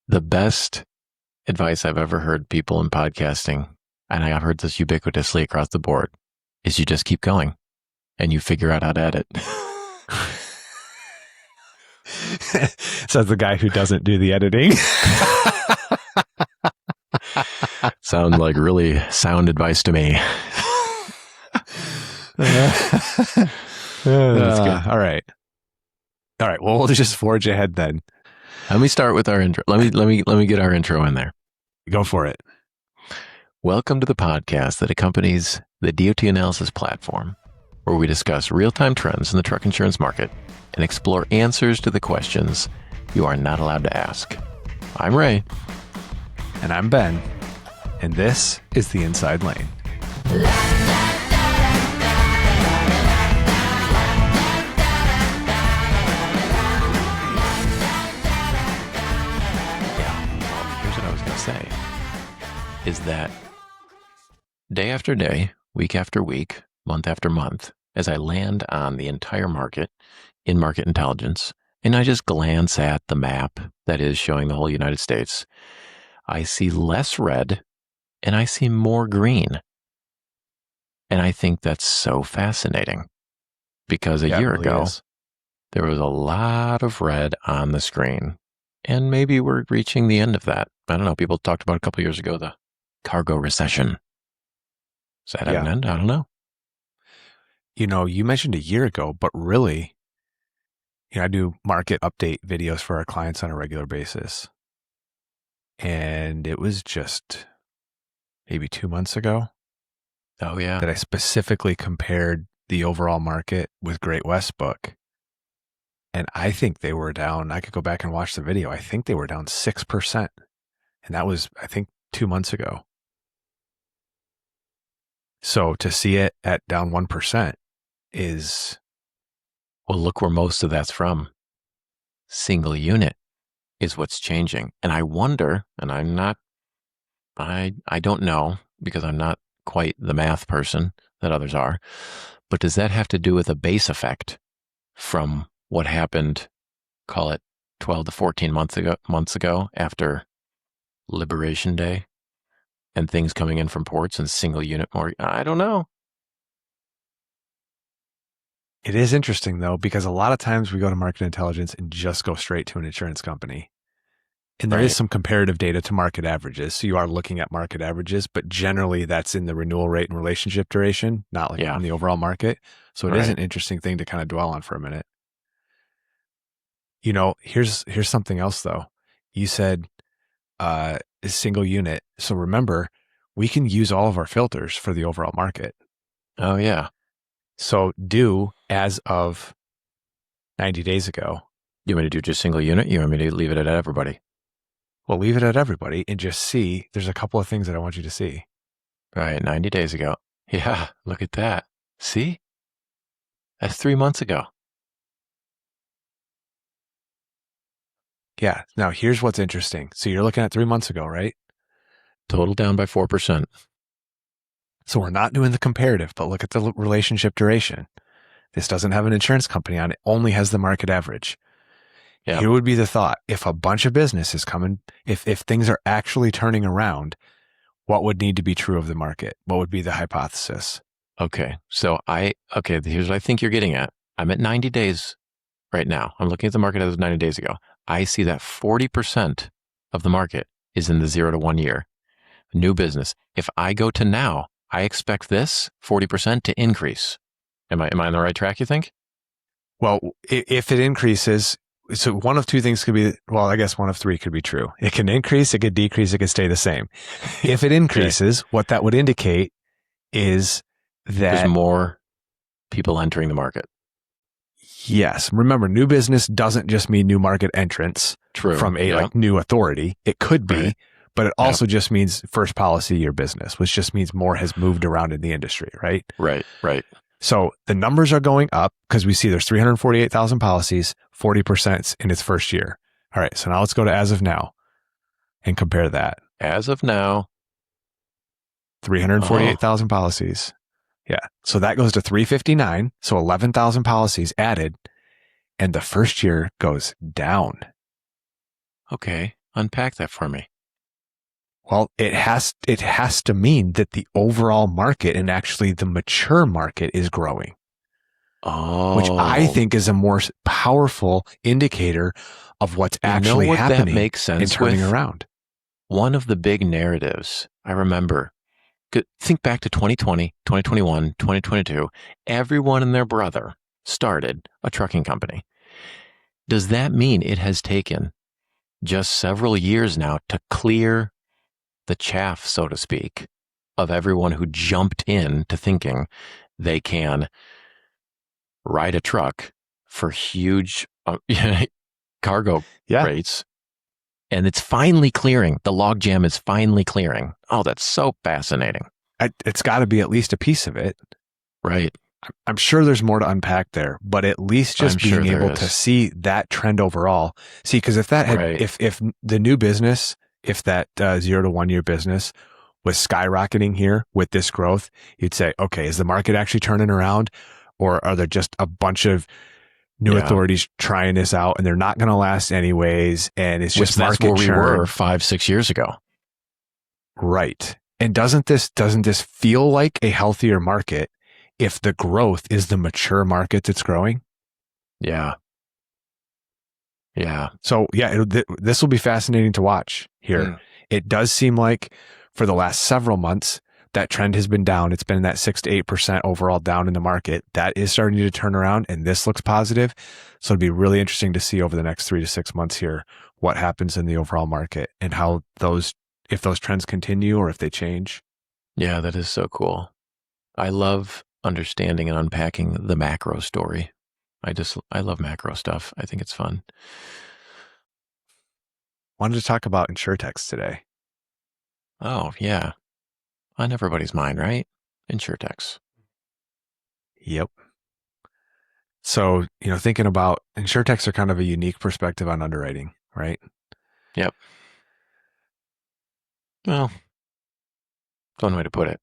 The best advice I've ever heard people in podcasting, and I've heard this ubiquitously across the board, is you just keep going and you figure out how to edit. Says the guy who doesn't do the editing. Sound like really sound advice to me. That's good. All right. Well, we'll just forge ahead then. Let me start with our intro. Let me get our intro in there. Go for it. Welcome to the podcast that accompanies the DOT analysis platform, where we discuss real-time trends in the truck insurance market and explore answers to the questions you are not allowed to ask. I'm Ray. And I'm Ben. And this is The Inside Lane. Say is that day after day, week after week, month after month, as I land on the entire market in market intelligence, and I just glance at the map that is showing the whole United States, I see less red and I see more green. And I think that's so fascinating because a year ago, there was a lot of red on the screen. And maybe we're reaching the end of that. I don't know. People talked about a couple of years ago, the cargo recession. Is that at an end? I don't know. You know, you mentioned a year ago, but really, I do market update videos for our clients on a regular basis. And it was just maybe 2 months ago. Oh, yeah. That I specifically compared the overall market with Great West book. And I think they were down. I could go back and watch the video. I think they were down 6%. And that was, I think, 2 months ago. So to see it at down 1% is... Well, look where most of that's from. Single unit is what's changing. And I wonder, and I don't know, because I'm not quite the math person that others are, but does that have to do with a base effect from what happened, call it 12 to 14 months ago after Liberation Day and things coming in from ports and single unit more? I don't know. It is interesting though, because a lot of times we go to market intelligence and just go straight to an insurance company. And there is some comparative data to market averages. So you are looking at market averages, but generally that's in the renewal rate and relationship duration, not like in the overall market. So it is an interesting thing to kind of dwell on for a minute. You know, here's something else though. You said a single unit. So remember, we can use all of our filters for the overall market. Oh yeah. So do as of 90 days ago. You want me to do just single unit? You want me to leave it at everybody? Well, leave it at everybody and just see. There's a couple of things that I want you to see. All right, 90 days ago. Yeah, look at that. See? That's 3 months ago. Yeah. Now, here's what's interesting. So you're looking at 3 months ago, right? Total down by 4%. So we're not doing the comparative, but look at the relationship duration. This doesn't have an insurance company on it. Only has the market average. Yep. Here would be the thought. If a bunch of business is coming, if things are actually turning around, what would need to be true of the market? What would be the hypothesis? Okay. So here's what I think you're getting at. I'm at 90 days right now. I'm looking at the market as 90 days ago. I see that 40% of the market is in the 0 to 1 year. New business. If I go to now, I expect this 40% to increase. Am I on the right track, you think? Well, if it increases, so one of two things could be, well, I guess one of three could be true. It can increase, it could decrease, it could stay the same. If it increases, what that would indicate is that there's more people entering the market. Yes. Remember, new business doesn't just mean new market entrance from a new authority. It could be, but it also just means first policy year business, which just means more has moved around in the industry, right? Right. So the numbers are going up because we see there's 348,000 policies, 40% in its first year. All right. So now let's go to as of now and compare that. As of now, 348,000 policies. Yeah. So that goes to 359. So 11,000 policies added, and the first year goes down. Okay. Unpack that for me. Well, it has to mean that the overall market and actually the mature market is growing. Which I Oh, think is a more powerful indicator of what's you know actually what that happening makes and sense turning with? around. One of the big narratives I remember, think back to 2020, 2021, 2022, everyone and their brother started a trucking company. Does that mean it has taken just several years now to clear the chaff, so to speak, of everyone who jumped in to thinking they can ride a truck for huge cargo Yeah. rates? And it's finally clearing. The logjam is finally clearing. Oh, that's so fascinating. It's got to be at least a piece of it. Right. I'm sure there's more to unpack there, but at least I'm just sure being there able to is. see that trend overall. See, because if that had, Right. if the new business, if that 0 to 1 year business was skyrocketing here with this growth, you'd say, okay, is the market actually turning around, or are there just a bunch of new Yeah. authorities trying this out and they're not going to last anyways, and it's Which just that's where market we were churn? 5-6 years ago. Right. And doesn't this feel like a healthier market if the growth is the mature market that's growing? Yeah. Yeah. So yeah, this will be fascinating to watch here. Mm. It does seem like for the last several months, that trend has been down. It's been that 6 to 8% overall down in the market. That is starting to turn around, and this looks positive. So it'd be really interesting to see over the next 3 to 6 months here what happens in the overall market and how if those trends continue or if they change. Yeah, that is so cool. I love understanding and unpacking the macro story. I love macro stuff. I think it's fun. Wanted to talk about Insurtechs today. Oh, yeah. On everybody's mind, right? Insurtechs. Yep. So, thinking about Insurtechs are kind of a unique perspective on underwriting, right? Yep. Well, that's one way to put it.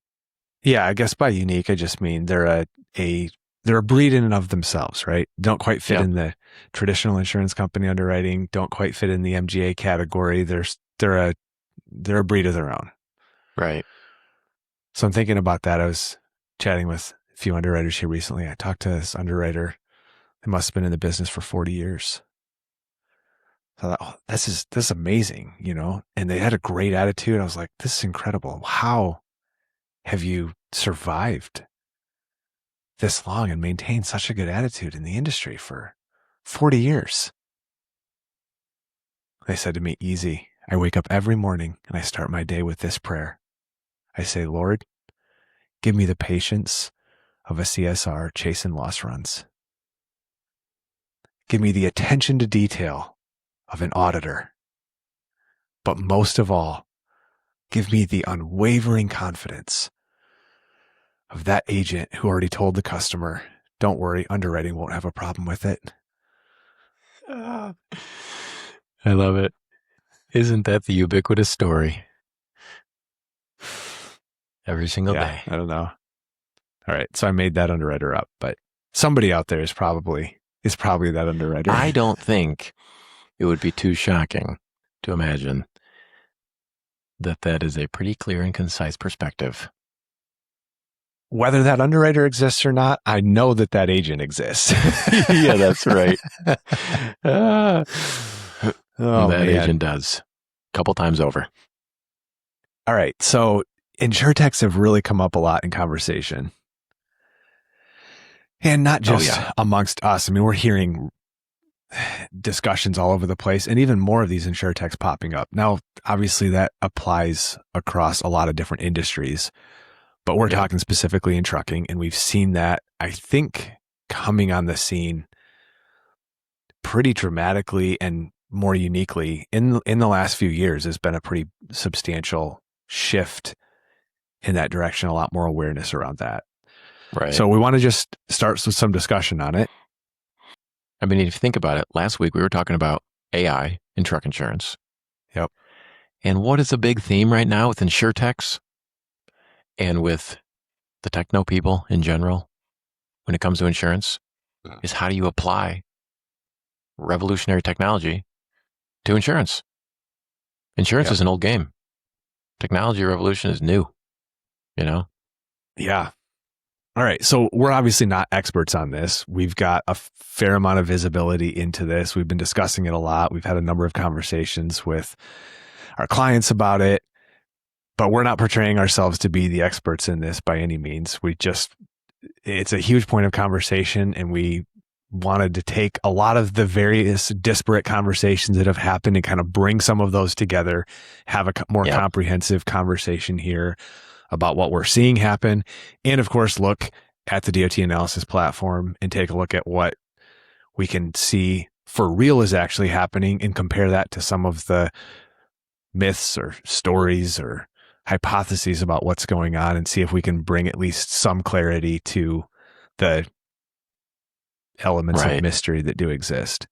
Yeah, I guess by unique, I just mean they're a breed in and of themselves, right? Don't quite fit Yep. in the traditional insurance company underwriting. Don't quite fit in the MGA category. They're a breed of their own. Right. So I'm thinking about that. I was chatting with a few underwriters here recently. I talked to this underwriter. They must have been in the business for 40 years. So I thought, oh, this is amazing, And they had a great attitude. I was like, this is incredible. How have you survived this long and maintained such a good attitude in the industry for 40 years? They said to me, easy. I wake up every morning and I start my day with this prayer. I say, Lord, give me the patience of a CSR chasing loss runs. Give me the attention to detail of an auditor. But most of all, give me the unwavering confidence of that agent who already told the customer, don't worry, underwriting won't have a problem with it. I love it. Isn't that the ubiquitous story? Every single day. I don't know. All right. So I made that underwriter up, but somebody out there is probably that underwriter. I don't think it would be too shocking to imagine that is a pretty clear and concise perspective. Whether that underwriter exists or not, I know that agent exists. Yeah, that's right. Oh, that man. agent does. A couple times over. All right. So Insurtechs have really come up a lot in conversation. And not just amongst us. I mean, we're hearing discussions all over the place and even more of these Insurtechs popping up. Now, obviously that applies across a lot of different industries, but we're talking specifically in trucking. And we've seen that, I think, coming on the scene pretty dramatically and more uniquely in the last few years. Has been a pretty substantial shift in that direction, a lot more awareness around that. Right. So we want to just start with some discussion on it. I mean, if you think about it, last week we were talking about AI in truck insurance. Yep. And what is a big theme right now with Insurtechs and with the techno people in general when it comes to insurance is how do you apply revolutionary technology to insurance? Insurance Yep. is an old game. Technology revolution is new, you know? Yeah. All right. So we're obviously not experts on this. We've got a fair amount of visibility into this. We've been discussing it a lot. We've had a number of conversations with our clients about it, but we're not portraying ourselves to be the experts in this by any means. It's a huge point of conversation, and we wanted to take a lot of the various disparate conversations that have happened and kind of bring some of those together, have a more Yep. comprehensive conversation here about what we're seeing happen. And of course, look at the DOT analysis platform and take a look at what we can see for real is actually happening and compare that to some of the myths or stories or hypotheses about what's going on and see if we can bring at least some clarity to the elements of Right. mystery that do exist.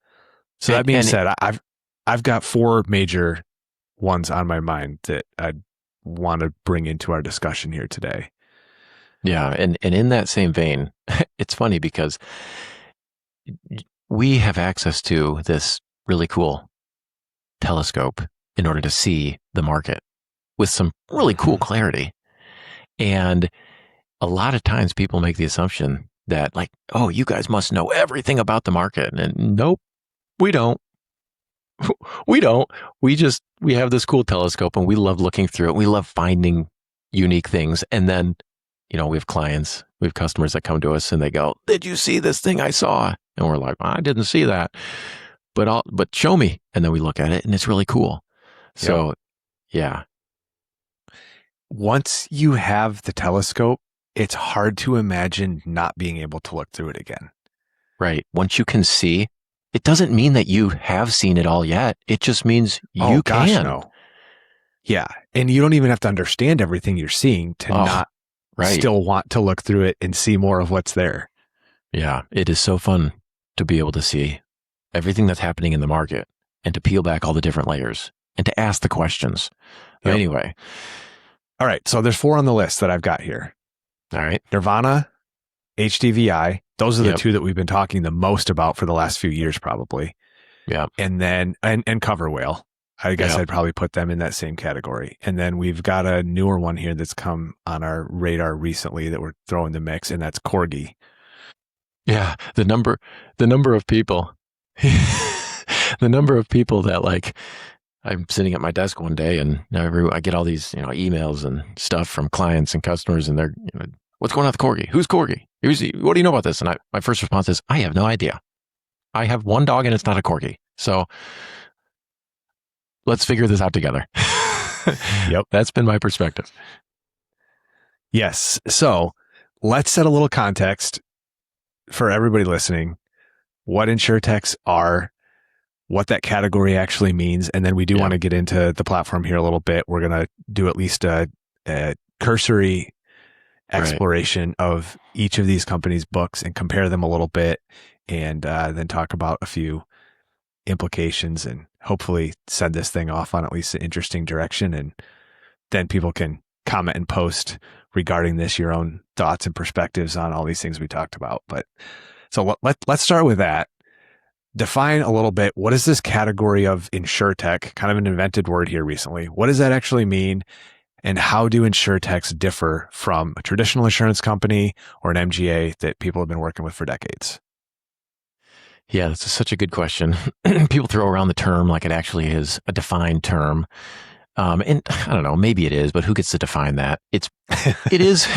So And, that being and said, I've got four major ones on my mind that I want to bring into our discussion here today. yeah. And in that same vein, it's funny because we have access to this really cool telescope in order to see the market with some really cool clarity. And a lot of times people make the assumption that, like, oh, you guys must know everything about the market. And nope, we don't. We don't. We have this cool telescope and we love looking through it. We love finding unique things. And then, we have clients, we have customers that come to us and they go, "Did you see this thing I saw?" And we're like, "I didn't see that, but show me." And then we look at it and it's really cool. Yep. So, yeah, Once you have the telescope, it's hard to imagine not being able to look through it again. right. Once you can see, it doesn't mean that you have seen it all yet. It just means Oh you gosh, can. no. Yeah. And you don't even have to understand everything you're seeing to Oh, not right. still want to look through it and see more of what's there. Yeah, it is so fun to be able to see everything that's happening in the market and to peel back all the different layers and to ask the questions. Yep. Anyway, All right. So there's four on the list that I've got here. all right. Nirvana, HDVI. Those are the Yep. two that we've been talking the most about for the last few years, probably. Yeah. And then, and CoverWhale. I guess Yep. I'd probably put them in that same category. And then we've got a newer one here that's come on our radar recently that we're throwing in the mix, and that's Corgi. Yeah. The number of people, the number of people that, like, I'm sitting at my desk one day and I get all these, emails and stuff from clients and customers and they're, what's going on with Corgi? Who's Corgi? What do you know about this? And my first response is, I have no idea. I have one dog and it's not a Corgi. So let's figure this out together. Yep. That's been my perspective. Yes. So let's set a little context for everybody listening, what Insurtechs are, what that category actually means. And then we do want to get into the platform here a little bit. We're going to do at least a cursory exploration of each of these companies' books and compare them a little bit, and then talk about a few implications and hopefully send this thing off on at least an interesting direction. And then people can comment and post regarding this, your own thoughts and perspectives on all these things we talked about. But so let's start with that. Define a little bit, what is this category of Insurtech? Kind of an invented word here recently. What does that actually mean? And how do Insurtechs differ from a traditional insurance company or an MGA that people have been working with for decades? Yeah, that's such a good question. People throw around the term like it actually is a defined term. And I don't know, maybe it is, but who gets to define that? It is,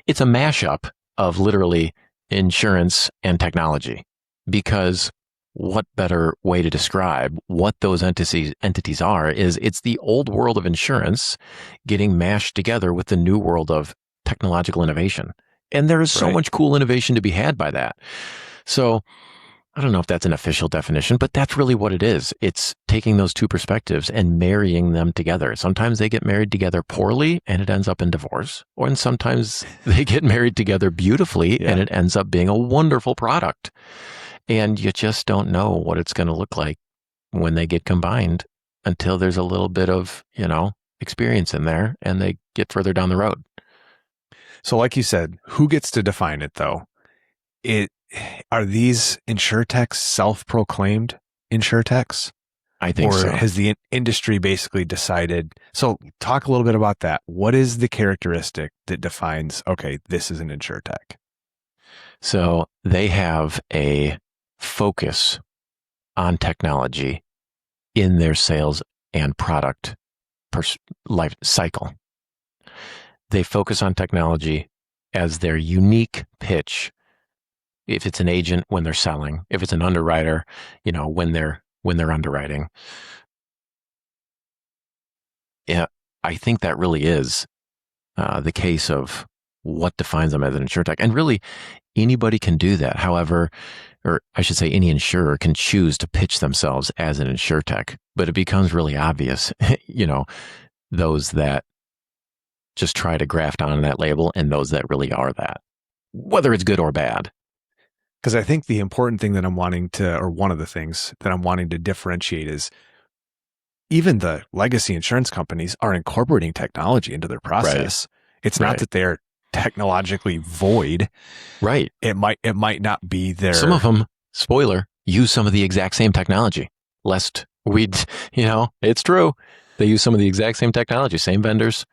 it's a mashup of literally insurance and technology, because what better way to describe what those entities are is it's the old world of insurance getting mashed together with the new world of technological innovation. And there is so much cool innovation to be had by that. So I don't know if that's an official definition, but that's really what it is. It's taking those two perspectives and marrying them together. Sometimes they get married together poorly and it ends up in divorce, and sometimes they get married together beautifully and it ends up being a wonderful product. And you just don't know what it's going to look like when they get combined until there's a little bit of, experience in there and they get further down the road. So like you said, who gets to define it though? Are these Insurtechs self-proclaimed Insurtechs? I think Or so. has the industry basically decided? So talk a little bit about that. What is the characteristic that defines, okay, this is an Insurtech? So they have a focus on technology in their sales and product life cycle. They focus on technology as their unique pitch. If it's an agent when they're selling, if it's an underwriter, when they're underwriting. Yeah, I think that really is the case of what defines them as an insurtech. And really, anybody can do that. However, or I should say, any insurer can choose to pitch themselves as an insurtech, but it becomes really obvious, those that just try to graft on that label and those that really are that, whether it's good or bad. Because I think the important thing that I'm wanting to, or one of the things that I'm wanting to differentiate is even the legacy insurance companies are incorporating technology into their process. It's not that they're technologically void. Right. It might not be their. Some of them, spoiler, use some of the exact same technology. Lest we'd, it's true. They use some of the exact same technology, same vendors.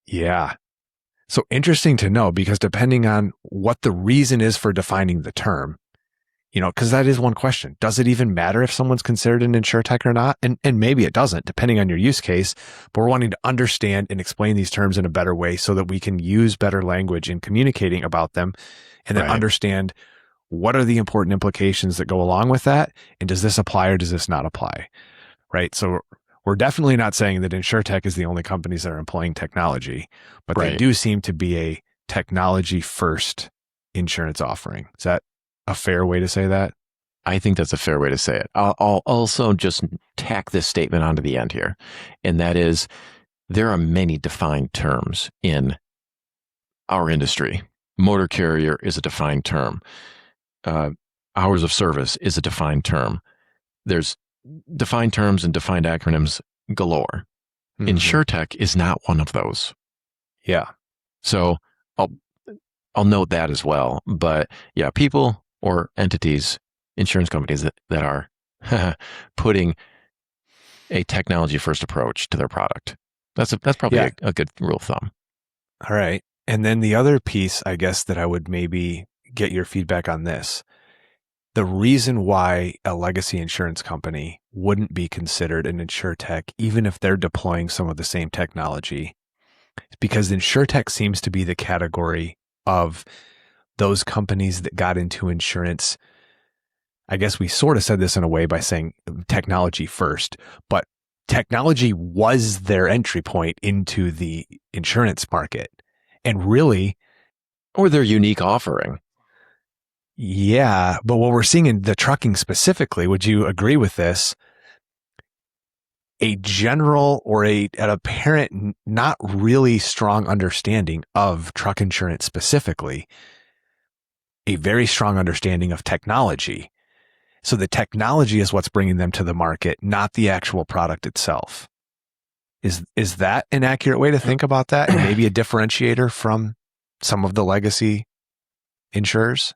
Yeah. So interesting to know, because depending on what the reason is for defining the term, because that is one question. Does it even matter if someone's considered an insurtech or not? And maybe it doesn't, depending on your use case. But we're wanting to understand and explain these terms in a better way so that we can use better language in communicating about them, and then understand what are the important implications that go along with that. And does this apply or does this not apply? Right. So we're definitely not saying that Insurtech is the only companies that are employing technology, but they do seem to be a technology first insurance offering. Is that a fair way to say that? I think that's a fair way to say it. I'll also just tack this statement onto the end here, and that is there are many defined terms in our industry. Motor carrier is a defined term. Hours of service is a defined term. There's defined terms and defined acronyms galore. Mm-hmm. Insurtech is not one of those. Yeah. So I'll note that as well. But yeah, people or entities, insurance companies that are putting a technology first approach to their product. That's probably a good rule of thumb. All right. And then the other piece, I guess, that I would maybe get your feedback on this. The reason why a legacy insurance company wouldn't be considered an insurtech, even if they're deploying some of the same technology, is because insurtech seems to be the category of those companies that got into insurance. I guess we sort of said this in a way by saying technology first, but technology was their entry point into the insurance market. And really, or their unique offering. Yeah, but what we're seeing in the trucking specifically, would you agree with this? A general or an apparent not really strong understanding of truck insurance specifically, a very strong understanding of technology. So the technology is what's bringing them to the market, not the actual product itself. Is that an accurate way to think about that? And maybe a differentiator from some of the legacy insurers?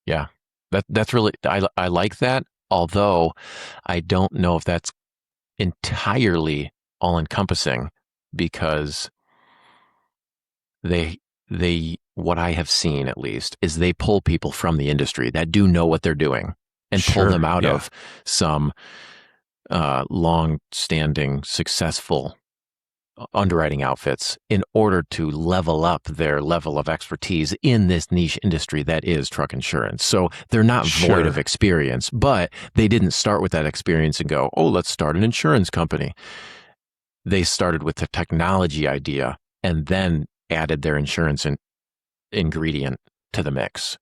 Yeah, that's really, I like that. Although I don't know if that's entirely all encompassing, because they, what I have seen at least is they pull people from the industry that do know what they're doing and pull them out of some long-standing successful underwriting outfits in order to level up their level of expertise in this niche industry that is truck insurance. So they're not void of experience, but they didn't start with that experience and go, oh, let's start an insurance company. They started with the technology idea and then added their insurance ingredient to the mix.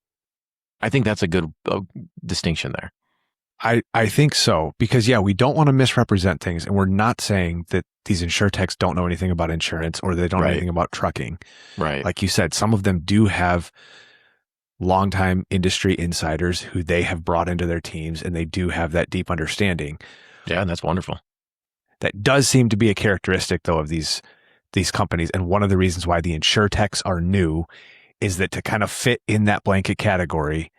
I think that's a good distinction there. I think so, because we don't want to misrepresent things, and we're not saying that these insurtechs don't know anything about insurance or they don't know anything about trucking. Right. Like you said, some of them do have longtime industry insiders who they have brought into their teams, and they do have that deep understanding. Yeah, and that's wonderful. That does seem to be a characteristic, though, of these companies. And one of the reasons why the insurtechs are new is that to kind of fit in that blanket category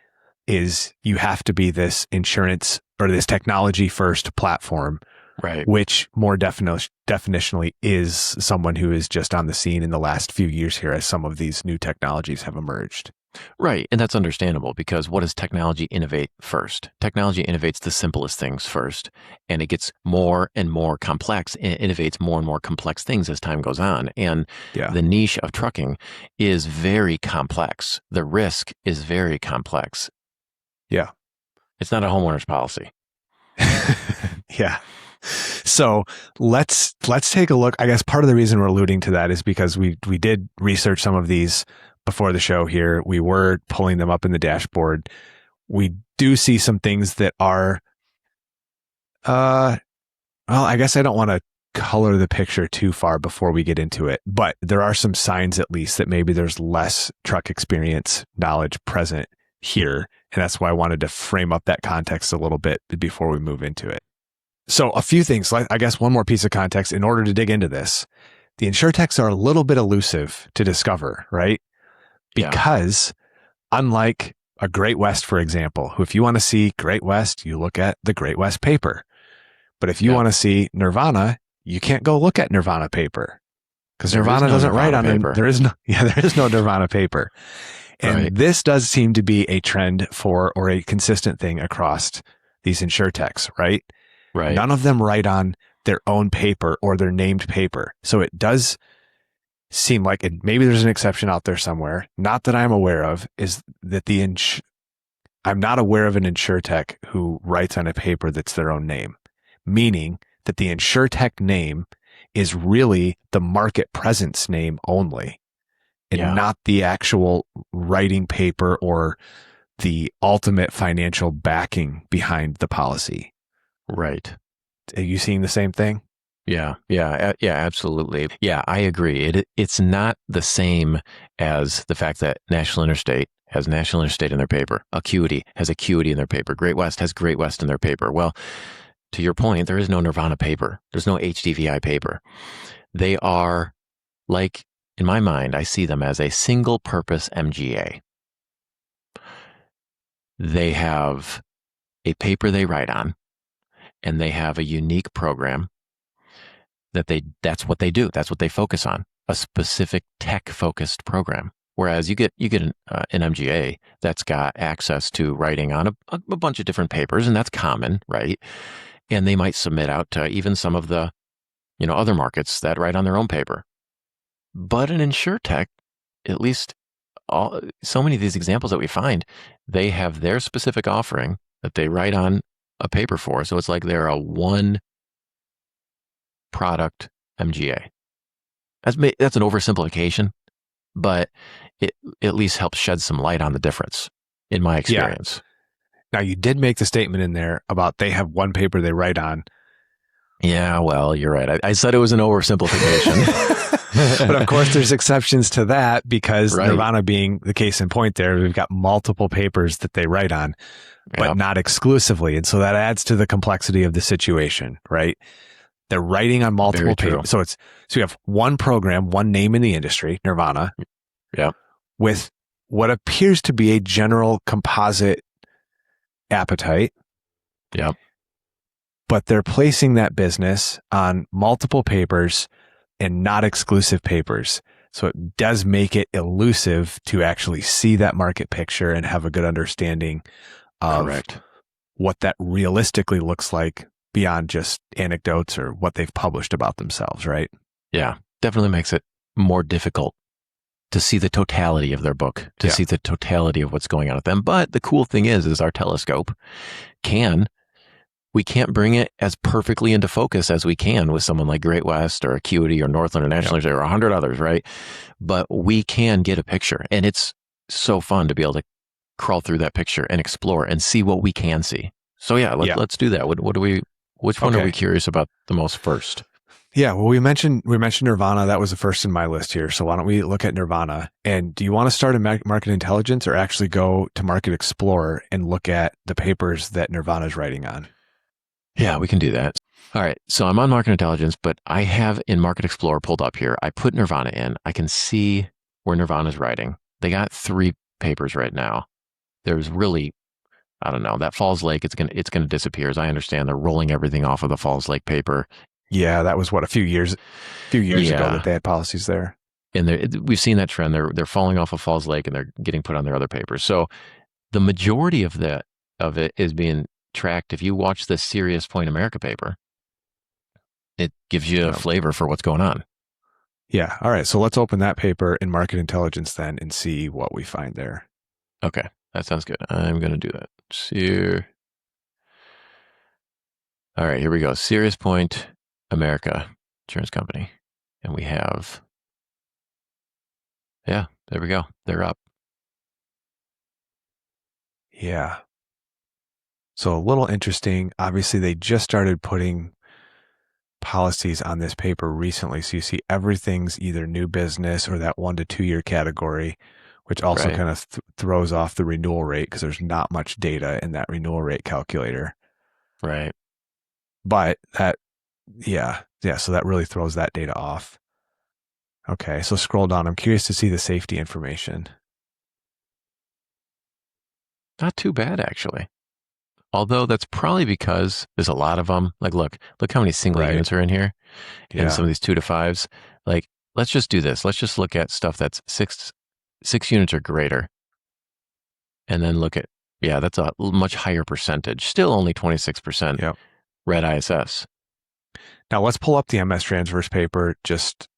is you have to be this insurance or this technology first platform, Right. which more definitionally is someone who is just on the scene in the last few years here as some of these new technologies have emerged. Right. And that's understandable because what does technology innovate first? Technology innovates the simplest things first, and it gets more and more complex and innovates more and more complex things as time goes on. And Yeah. the niche of trucking is very complex. The risk is very complex. Yeah. It's not a homeowner's policy. Yeah. So let's take a look. I guess part of the reason we're alluding to that is because we did research some of these before the show here. We were pulling them up in the dashboard. We do see some things that are, well, I guess I don't want to color the picture too far before we get into it, but there are some signs at least that maybe there's less truck experience knowledge present here. And that's why I wanted to frame up that context a little bit before we move into it. So a few things, I guess one more piece of context in order to dig into this. The Insurtechs are a little bit elusive to discover, right? Because unlike a Great West, for example, who if you want to see Great West, you look at the Great West paper. But if you want to see Nirvana, you can't go look at Nirvana paper because Nirvana doesn't write on paper. There is no Nirvana paper. And this does seem to be a trend for, or a consistent thing across these Insurtechs, right? Right. None of them write on their own paper or their named paper. So it does seem like, and maybe there's an exception out there somewhere, not that I'm aware of, is that I'm not aware of an Insurtech who writes on a paper that's their own name, meaning that the Insurtech name is really the market presence name only, and not the actual writing paper or the ultimate financial backing behind the policy. Right. Are you seeing the same thing? Yeah, absolutely. Yeah, I agree. It's not the same as the fact that National Interstate has National Interstate in their paper. Acuity has Acuity in their paper. Great West has Great West in their paper. Well, to your point, there is no Nirvana paper. There's no HDVI paper. They are like, in my mind, I see them as a single purpose MGA. They have a paper they write on, and they have a unique program that's what they do. That's what they focus on, a specific tech focused program. Whereas you get an MGA that's got access to writing on a bunch of different papers, and that's common, right? And they might submit out to even some of the, other markets that write on their own paper. But an Insurtech, at least so many of these examples that we find, they have their specific offering that they write on a paper for. So it's like they're a one product MGA. That's an oversimplification, but it at least helps shed some light on the difference in my experience. Now, you did make the statement in there about they have one paper they write on. Yeah, well, you're right. I said it was an oversimplification. But of course, there's exceptions to that because Nirvana being the case in point there, we've got multiple papers that they write on, but not exclusively. And so that adds to the complexity of the situation, right? They're writing on multiple papers. So you have one program, one name in the industry, Nirvana, with what appears to be a general composite appetite. Yep. But they're placing that business on multiple papers and not exclusive papers. So it does make it elusive to actually see that market picture and have a good understanding of what that realistically looks like beyond just anecdotes or what they've published about themselves, right? Yeah, definitely makes it more difficult to see the totality of their book, to see the totality of what's going on with them. But the cool thing is our telescope we can't bring it as perfectly into focus as we can with someone like Great West or Acuity or Northland or National or 100 others, right? But we can get a picture, and it's so fun to be able to crawl through that picture and explore and see what we can see. So let's do that. Which one are we curious about the most first? Yeah, well, we mentioned Nirvana. That was the first in my list here. So why don't we look at Nirvana? And do you want to start in market intelligence or actually go to Market Explorer and look at the papers that Nirvana is writing on? Yeah, we can do that. All right. So I'm on Market Intelligence, but I have in Market Explorer pulled up here. I put Nirvana in. I can see where Nirvana's writing. They got 3 papers right now. There's really I don't know, that Falls Lake, it's gonna disappear. As I understand, they're rolling everything off of the Falls Lake paper. Yeah, that was what, a few years ago Yeah. that they had policies there. And we've seen that trend. They're falling off of Falls Lake and they're getting put on their other papers. So the majority of it is being tracked. If you watch the Serious Point America paper, it gives you a flavor for what's going on. Yeah. All right. So let's open that paper in Market Intelligence then and see what we find there. Okay. That sounds good. I'm going to do that. Here. All right. Here we go. Serious Point America Insurance Company. And we have, yeah, there we go. They're up. Yeah. So a little interesting. Obviously, they just started putting policies on this paper recently. So you see everything's either new business or that 1 to 2 year category, which also kind of throws off the renewal rate because there's not much data in that renewal rate calculator. Right. But that, yeah. So that really throws that data off. Okay. So scroll down. I'm curious to see the safety information. Not too bad, actually. Although that's probably because there's a lot of them. Like, look how many single units are in here. And some of these 2 to 5s. Like, let's just do this. Let's just look at stuff that's six units or greater. And then look at, that's a much higher percentage. Still only 26% red ISS. Now let's pull up the MS Transverse paper just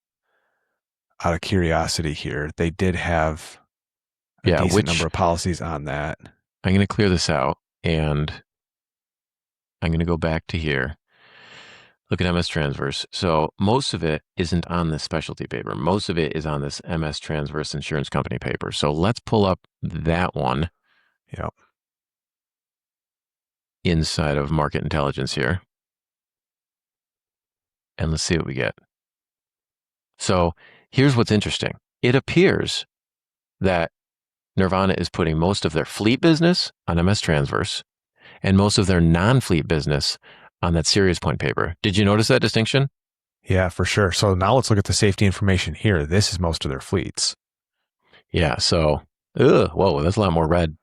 out of curiosity here. They did have a decent number of policies on that. I'm going to clear this out and I'm going to go back to here. Look at MS Transverse. So most of it isn't on this specialty paper. Most of it is on this MS Transverse Insurance Company paper. So let's pull up that one. Yep. Inside of Market Intelligence here. And let's see what we get. So here's what's interesting. It appears that Nirvana is putting most of their fleet business on MS Transverse and most of their non-fleet business on that Serious Point paper. Did you notice that distinction? Yeah, for sure. So now let's look at the safety information here. This is most of their fleets. Yeah. So, whoa, that's a lot more red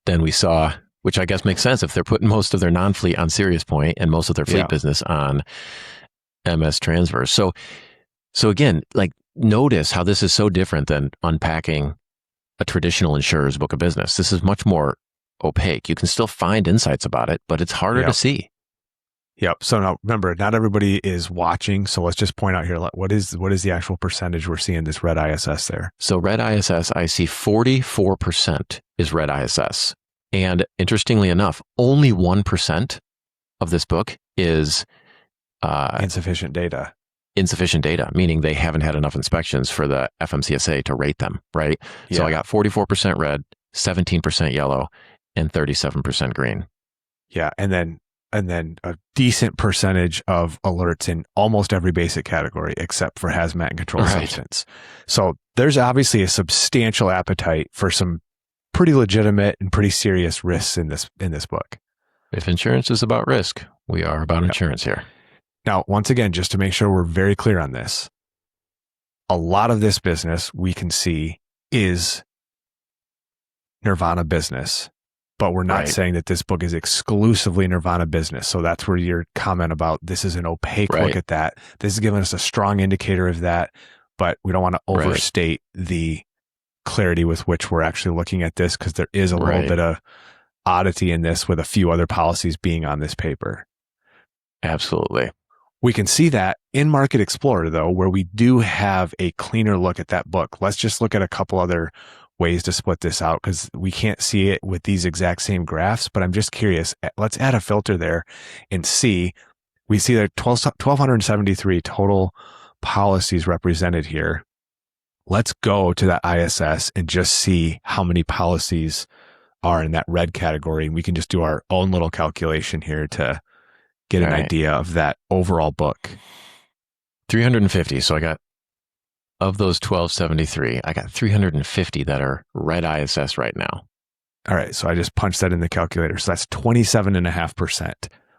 than we saw, which I guess makes sense if they're putting most of their non-fleet on Serious Point and most of their fleet business on MS Transverse. So again, like, notice how this is so different than unpacking a traditional insurer's book of business. This is much more opaque. You can still find insights about it, but it's harder to see. Yep. So now remember, not everybody is watching. So let's just point out here, what is the actual percentage we're seeing this red ISS there? So red ISS, I see 44% is red ISS. And interestingly enough, only 1% of this book is insufficient data. Insufficient data, meaning they haven't had enough inspections for the FMCSA to rate them, right? Yeah. So I got 44% red, 17% yellow, and 37% green. Yeah. And then a decent percentage of alerts in almost every basic category except for hazmat and controlled substance. So there's obviously a substantial appetite for some pretty legitimate and pretty serious risks in this book. If insurance is about risk, we are about insurance here. Now, once again, just to make sure we're very clear on this, a lot of this business we can see is Nirvana business, but we're not saying that this book is exclusively Nirvana business. So that's where your comment about this is an opaque look at that. This is giving us a strong indicator of that, but we don't want to overstate the clarity with which we're actually looking at this, because there is a little bit of oddity in this with a few other policies being on this paper. Absolutely. We can see that in Market Explorer, though, where we do have a cleaner look at that book. Let's just look at a couple other ways to split this out, because we can't see it with these exact same graphs, but I'm just curious. Let's add a filter there and see. We see there 1,273 total policies represented here. Let's go to that ISS and just see how many policies are in that red category. And we can just do our own little calculation here to get an idea of that overall book. 350. So I got, of those 1,273, I got 350 that are red ISS right now. All right. So I just punched that in the calculator. So that's 27.5%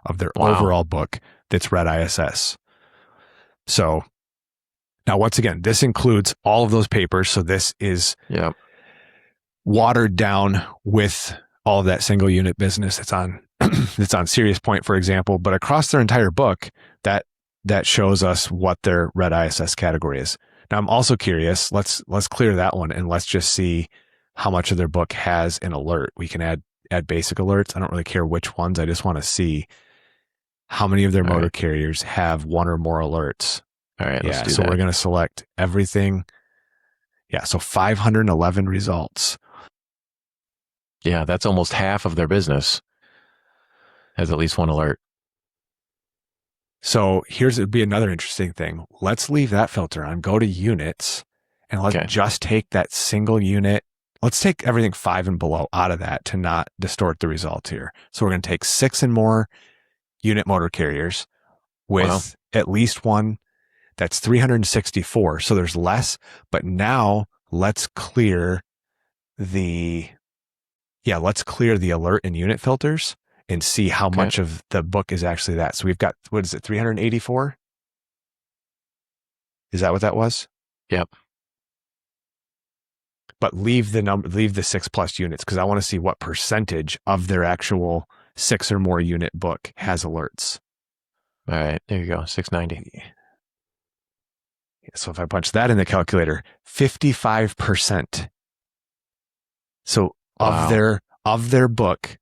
of their overall book that's red ISS. So now, once again, this includes all of those papers. So this is watered down with all of that single unit business that's on that's on Serious Point, for example, but across their entire book, that shows us what their red ISS category is. Now, I'm also curious. Let's clear that one and let's just see how much of their book has an alert. We can add basic alerts. I don't really care which ones. I just want to see how many of their motor carriers have one or more alerts. All right, let's do so that. we're going to select everything. Yeah, so 511 results. Yeah, that's almost half of their business has at least one alert. So it'd be another interesting thing. Let's leave that filter on, go to units, and let's just take that single unit. Let's take everything 5 and below out of that to not distort the results here. So we're going to take 6 and more unit motor carriers with at least one. That's 364. So there's less, but now let's clear the alert and unit filters and see how much of the book is actually that. So we've got, 384? Is that what that was? Yep. But leave the 6+ units, because I want to see what percentage of their actual 6 or more unit book has alerts. All right, there you go, 690. So if I punch that in the calculator, 55%. So of their book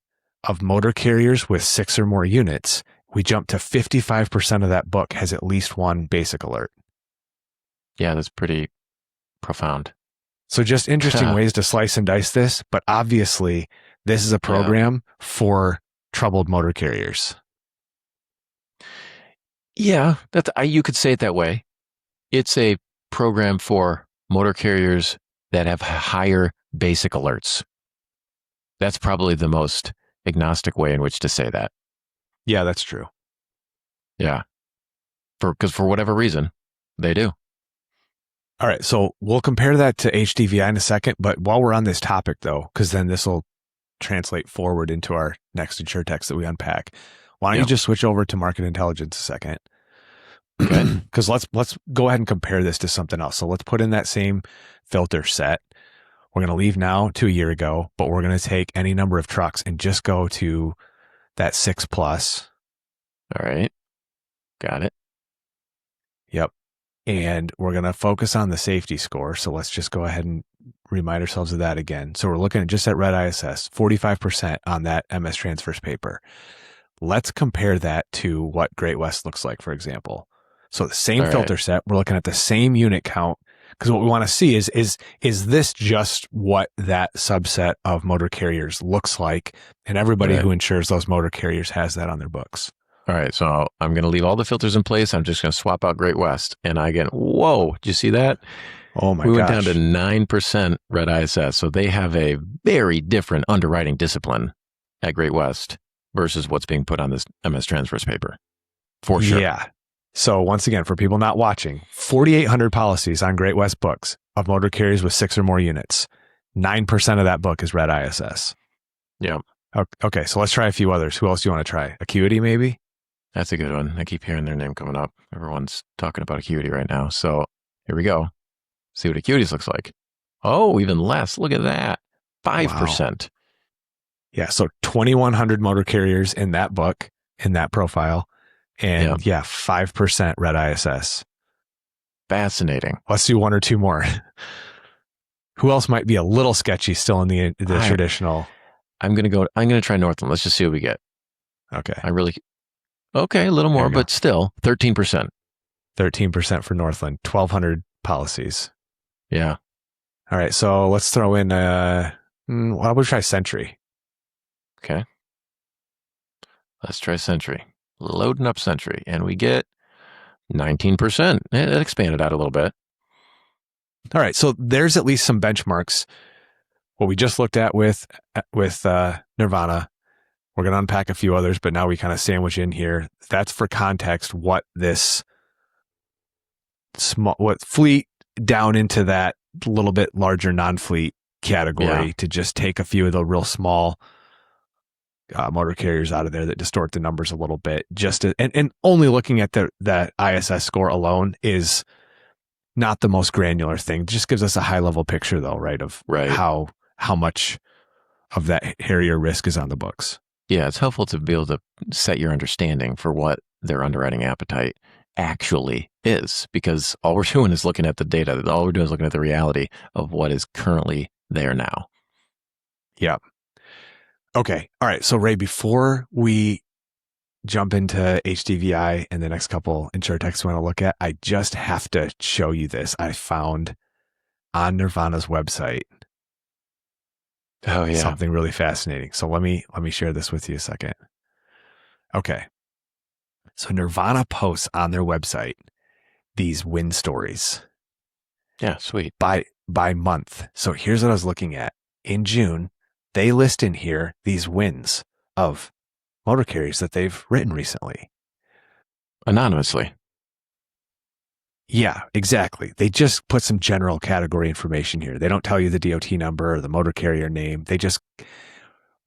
of motor carriers with 6 or more units, we jump to 55% of that book has at least one basic alert. Yeah, that's pretty profound. So just interesting ways to slice and dice this, but obviously this is a program for troubled motor carriers. Yeah, you could say it that way. It's a program for motor carriers that have higher basic alerts. That's probably the most agnostic way in which to say that. Yeah, that's true. Yeah. Because for whatever reason, they do. All right, so we'll compare that to HDVI in a second, but while we're on this topic, though, because then this will translate forward into our next Insurtechs that we unpack, why don't you just switch over to market intelligence a second? Because let's go ahead and compare this to something else. So let's put in that same filter set. We're going to leave now to a year ago, but we're going to take any number of trucks and just go to that 6+. All right. Got it. Yep. And we're going to focus on the safety score. So let's just go ahead and remind ourselves of that again. So we're looking at just at red ISS, 45% on that MS Transfers paper. Let's compare that to what Great West looks like, for example. So the same filter set, we're looking at the same unit count, because what we want to see is this just what that subset of motor carriers looks like, and everybody who insures those motor carriers has that on their books. All right, so I'm going to leave all the filters in place. I'm just going to swap out Great West, and I get, whoa, did you see that? Oh my gosh. We went down to 9% red ISS, so they have a very different underwriting discipline at Great West versus what's being put on this MS Transfers paper, for sure. Yeah. So once again, for people not watching, 4,800 policies on Great West books of motor carriers with 6 or more units. 9% of that book is red ISS. Yeah. Okay, so let's try a few others. Who else do you want to try? Acuity, maybe? That's a good one. I keep hearing their name coming up. Everyone's talking about Acuity right now. So here we go. See what Acuities looks like. Oh, even less. Look at that. 5%. Wow. Yeah, so 2,100 motor carriers in that book, in that profile. And 5% red ISS. Fascinating. Let's do one or two more. Who else might be a little sketchy still in the traditional? I'm going to try Northland. Let's just see what we get. Okay. Okay, a little more, but still 13%. 13% for Northland, 1,200 policies. Yeah. All right, so let's throw in, why don't we try Sentry? Okay. Let's try Sentry. Loading up Sentry, and we get 19%. It expanded out a little bit. All right, so there's at least some benchmarks. What we just looked at with Nirvana. We're going to unpack a few others, but now we kind of sandwich in here. That's for context what this fleet down into that little bit larger non-fleet category to just take a few of the real small motor carriers out of there that distort the numbers a little bit. And only looking at that ISS score alone is not the most granular thing. It just gives us a high level picture though, right? Of how much of that carrier risk is on the books. Yeah, it's helpful to be able to set your understanding for what their underwriting appetite actually is, because all we're doing is looking at the data. All we're doing is looking at the reality of what is currently there now. Yeah. Okay. All right. So Ray, before we jump into HDVI and the next couple Insurtechs we want to look at, I just have to show you this. I found on Nirvana's website something really fascinating. So let me share this with you a second. Okay. So Nirvana posts on their website these win stories. Yeah, sweet. By month. So here's what I was looking at. In June, they list in here these wins of motor carriers that they've written recently. Anonymously. Yeah, exactly. They just put some general category information here. They don't tell you the DOT number or the motor carrier name. They just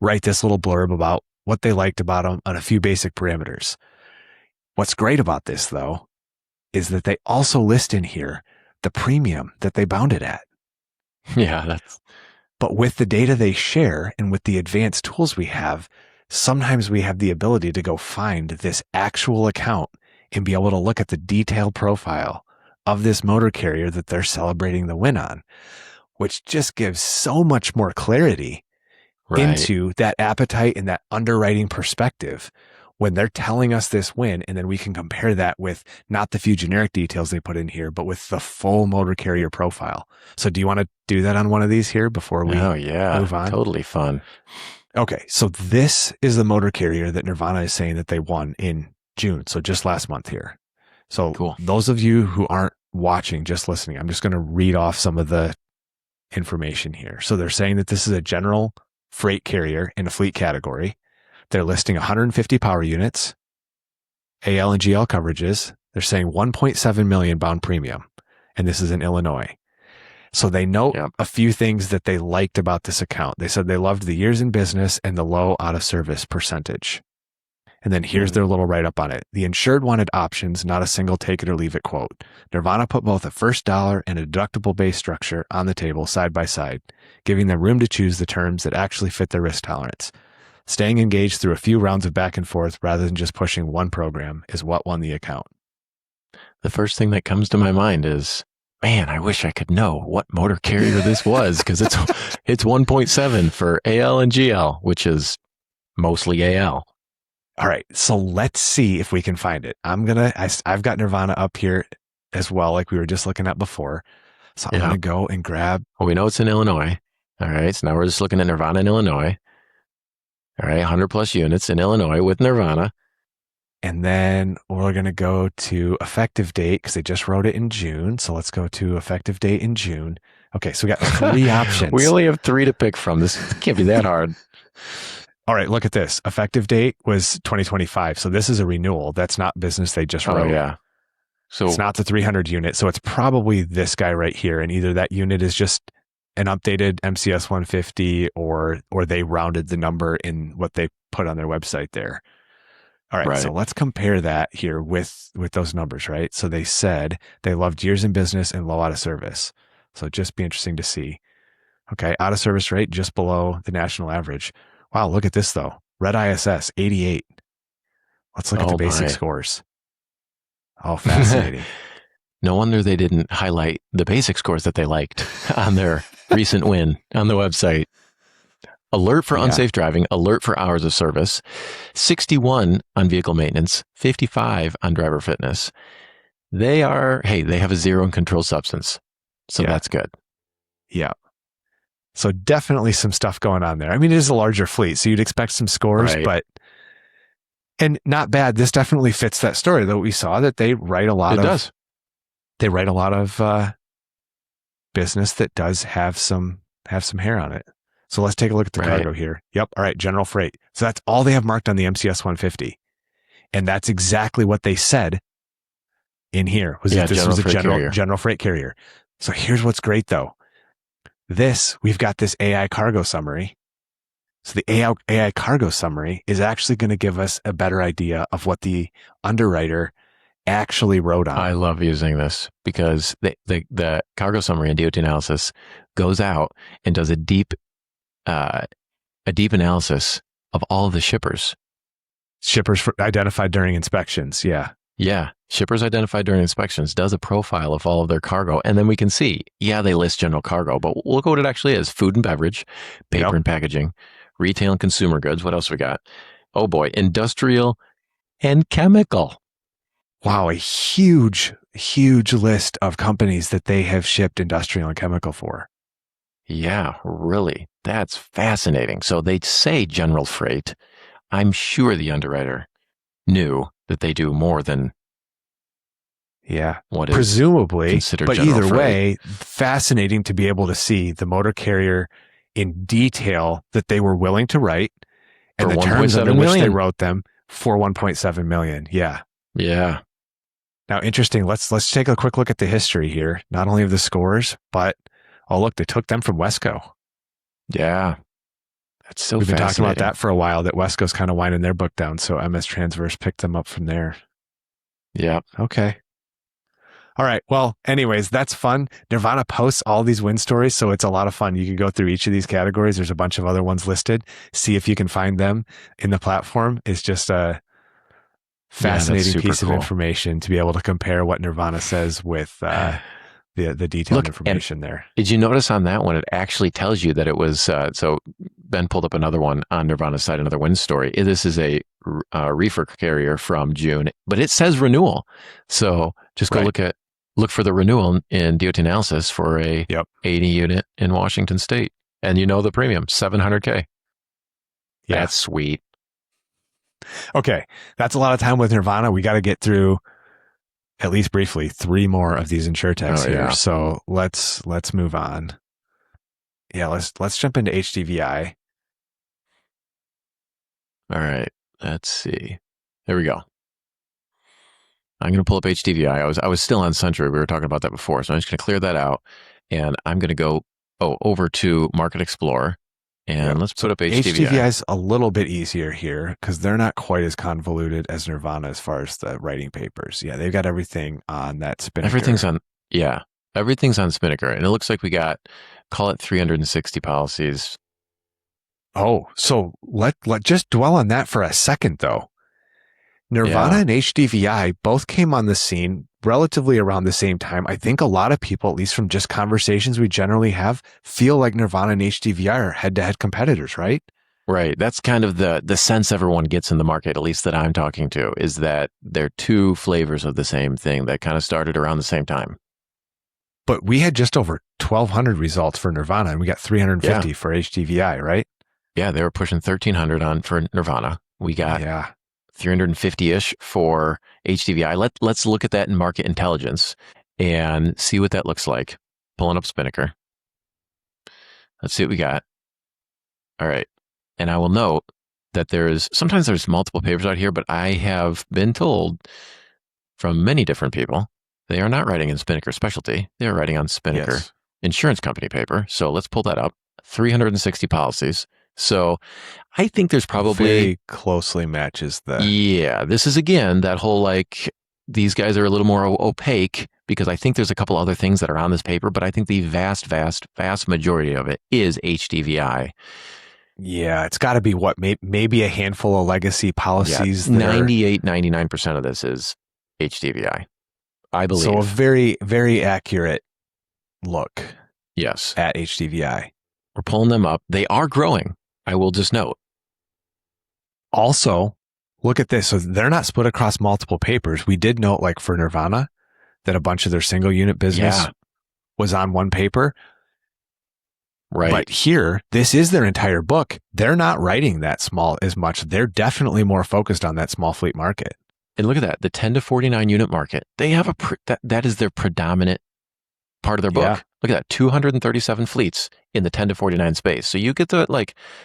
write this little blurb about what they liked about them on a few basic parameters. What's great about this, though, is that they also list in here the premium that they bound it at. Yeah, But with the data they share and with the advanced tools we have, sometimes we have the ability to go find this actual account and be able to look at the detailed profile of this motor carrier that they're celebrating the win on, which just gives so much more clarity into that appetite and that underwriting perspective when they're telling us this win. And then we can compare that with not the few generic details they put in here, but with the full motor carrier profile. So do you want to do that on one of these here before we move on? Totally fun. Okay. So this is the motor carrier that Nirvana is saying that they won in June. So just last month here. So cool. Those of you who aren't watching, just listening, I'm just going to read off some of the information here. So they're saying that this is a general freight carrier in a fleet category. They're listing 150 power units, AL and GL coverages. They're saying 1.7 million bound premium. And this is in Illinois. So they note a few things that they liked about this account. They said they loved the years in business and the low out of service percentage. And then here's their little write-up on it. The insured wanted options, not a single take it or leave it quote. Nirvana put both a first dollar and a deductible base structure on the table side by side, giving them room to choose the terms that actually fit their risk tolerance. Staying engaged through a few rounds of back and forth rather than just pushing one program is what won the account. The first thing that comes to my mind is, man, I wish I could know what motor carrier this was, because it's 1.7 for AL and GL, which is mostly AL. All right, so let's see if we can find it. I've got Nirvana up here as well, like we were just looking at before. So I'm going to go and grab. Well, we know it's in Illinois. All right, so now we're just looking at Nirvana in Illinois. All right, 100 plus units in Illinois with Nirvana. And then we're going to go to effective date because they just wrote it in June. So let's go to effective date in June. Okay, so we got 3 options. We only have 3 to pick from. This can't be that hard. All right, look at this. Effective date was 2025. So this is a renewal. That's not business they just wrote. Oh, yeah. So it's not the 300 unit. So it's probably this guy right here. And either that unit is just an updated MCS 150 or they rounded the number in what they put on their website there. All right, so let's compare that here with those numbers, right? So they said they loved years in business and low out of service. So just be interesting to see. Okay, out of service rate just below the national average. Wow, look at this though. Red ISS, 88. Let's look at the basic scores. Oh, fascinating. No wonder they didn't highlight the basic scores that they liked on their recent win on the website. Alert for unsafe driving, alert for hours of service, 61 on vehicle maintenance, 55 on driver fitness. They have a 0 in controlled substance. So that's good. Yeah. So definitely some stuff going on there. I mean, it is a larger fleet, so you'd expect some scores, and not bad. This definitely fits that story, though. We saw that they write a lot they write a lot of business that does have some hair on it. So let's take a look at the cargo here. Yep. All right. General freight. So that's all they have marked on the MCS 150. And that's exactly what they said in here was that this was a general freight carrier. So here's what's great though. We've got this AI cargo summary. So the AI cargo summary is actually going to give us a better idea of what the underwriter actually wrote on. I love using this because the cargo summary and DOT analysis goes out and does a deep a deep analysis of all of the shippers. Shippers identified during inspections. Yeah. Yeah. Shippers identified during inspections, does a profile of all of their cargo. And then we can see, they list general cargo, but look what it actually is. Food and beverage, paper and packaging, retail and consumer goods. What else we got? Oh boy, industrial and chemical. Wow. A huge, huge list of companies that they have shipped industrial and chemical for. Yeah, really. That's fascinating. So they say general freight. I'm sure the underwriter knew that they do more than what is presumably considered but general either freight. way, fascinating to be able to see the motor carrier in detail that they were willing to write and For the terms under 1.7 which they million. wrote them for 1.7 million. Yeah. Now, interesting. Let's take a quick look at the history here, not only of the scores, but look, they took them from Wesco. Yeah. That's so We've been talking fascinating. about that for a while, that Wesco's kind of winding their book down. So MS Transverse picked them up from there. Yeah. Okay. All right. Well, anyways, that's fun. Nirvana posts all these win stories, so it's a lot of fun. You can go through each of these categories. There's a bunch of other ones listed. See if you can find them in the platform. It's just a fascinating piece of information to be able to compare what Nirvana says with the detailed information there. Did you notice on that one, it actually tells you that it was, so Ben pulled up another one on Nirvana's side, another win story. This is a reefer carrier from June, but it says renewal. So just go look for the renewal in DOT analysis for a 80 unit in Washington State. And the premium, $700K. Yeah. That's sweet. Okay. That's a lot of time with Nirvana. We got to get through, at least briefly, 3 more of these Insurtechs here. So let's move on. Yeah, let's jump into HDVI. All right. Let's see. There we go. I'm going to pull up HDVI. I was still on Century. We were talking about that before. So I'm just going to clear that out. And I'm going to go over to Market Explorer. And let's put up HDVI. HDVI is a little bit easier here because they're not quite as convoluted as Nirvana as far as the writing papers. Yeah, they've got everything on that Spinnaker. Everything's on Spinnaker. And it looks like we got, call it 360 policies. Oh, so let just dwell on that for a second, though. Nirvana and HDVI both came on the scene relatively around the same time. I think a lot of people, at least from just conversations we generally have, feel like Nirvana and HDVI are head-to-head competitors, right? Right. That's kind of the sense everyone gets in the market, at least that I'm talking to, is that they're two flavors of the same thing that kind of started around the same time. But we had just over 1,200 results for Nirvana, and we got 350 for HDVI, right? Yeah, they were pushing 1,300 for Nirvana. We got 350-ish for HDVI. Let's look at that in market intelligence and see what that looks like. Pulling up Spinnaker. Let's see what we got. All right. And I will note that sometimes there's multiple papers out here, but I have been told from many different people, they are not writing in Spinnaker Specialty. They are writing on Spinnaker Insurance Company paper. So let's pull that up. 360 policies. So I think there's probably very closely matches that. Yeah, this is again that whole these guys are a little more opaque because I think there's a couple other things that are on this paper, but I think the vast majority of it is HDVI. Yeah, it's got to be maybe a handful of legacy policies. 99% of this is HDVI, I believe. So a very, very accurate look. Yes, at HDVI. We're pulling them up. They are growing. I will just note. Also, look at this. So they're not split across multiple papers. We did note, like for Nirvana, that a bunch of their single unit business was on one paper. Right. But here, this is their entire book. They're not writing that small as much. They're definitely more focused on that small fleet market. And look at that. The 10 to 49 unit market. They have that is their predominant part of their book. Yeah. Look at that. 237 fleets in the 10 to 49 space. So you get the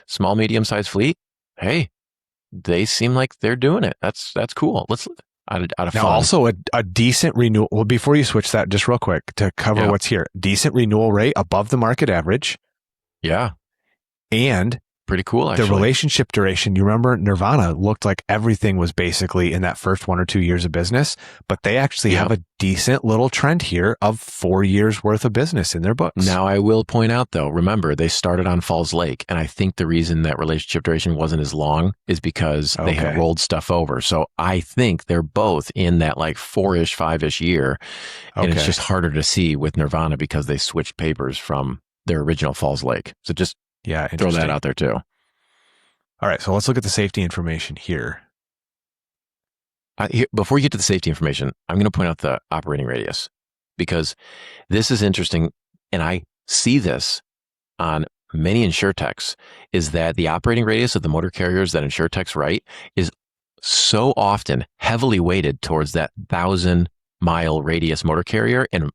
small, medium sized fleet. Hey, they seem like they're doing it. That's cool. Let's out of now fun. Also a decent renewal. Well, before you switch that, just real quick to cover what's here. Decent renewal rate above the market average. Yeah. And pretty cool, the actually. relationship duration, you remember Nirvana looked like everything was basically in that first 1 or 2 years of business, but they actually have a decent little trend here of 4 years worth of business in their books. Now, I will point out, though, remember, they started on Falls Lake, and I think the reason that relationship duration wasn't as long is because they had rolled stuff over. So I think they're both in that like 4-ish, 5-ish year, and it's just harder to see with Nirvana because they switched papers from their original Falls Lake. So just throw that out there, too. All right, so let's look at the safety information here. Before you get to the safety information, I'm going to point out the operating radius because this is interesting, and I see this on many Insurtechs, is that the operating radius of the motor carriers that Insurtechs write is so often heavily weighted towards that 1,000-mile radius motor carrier. And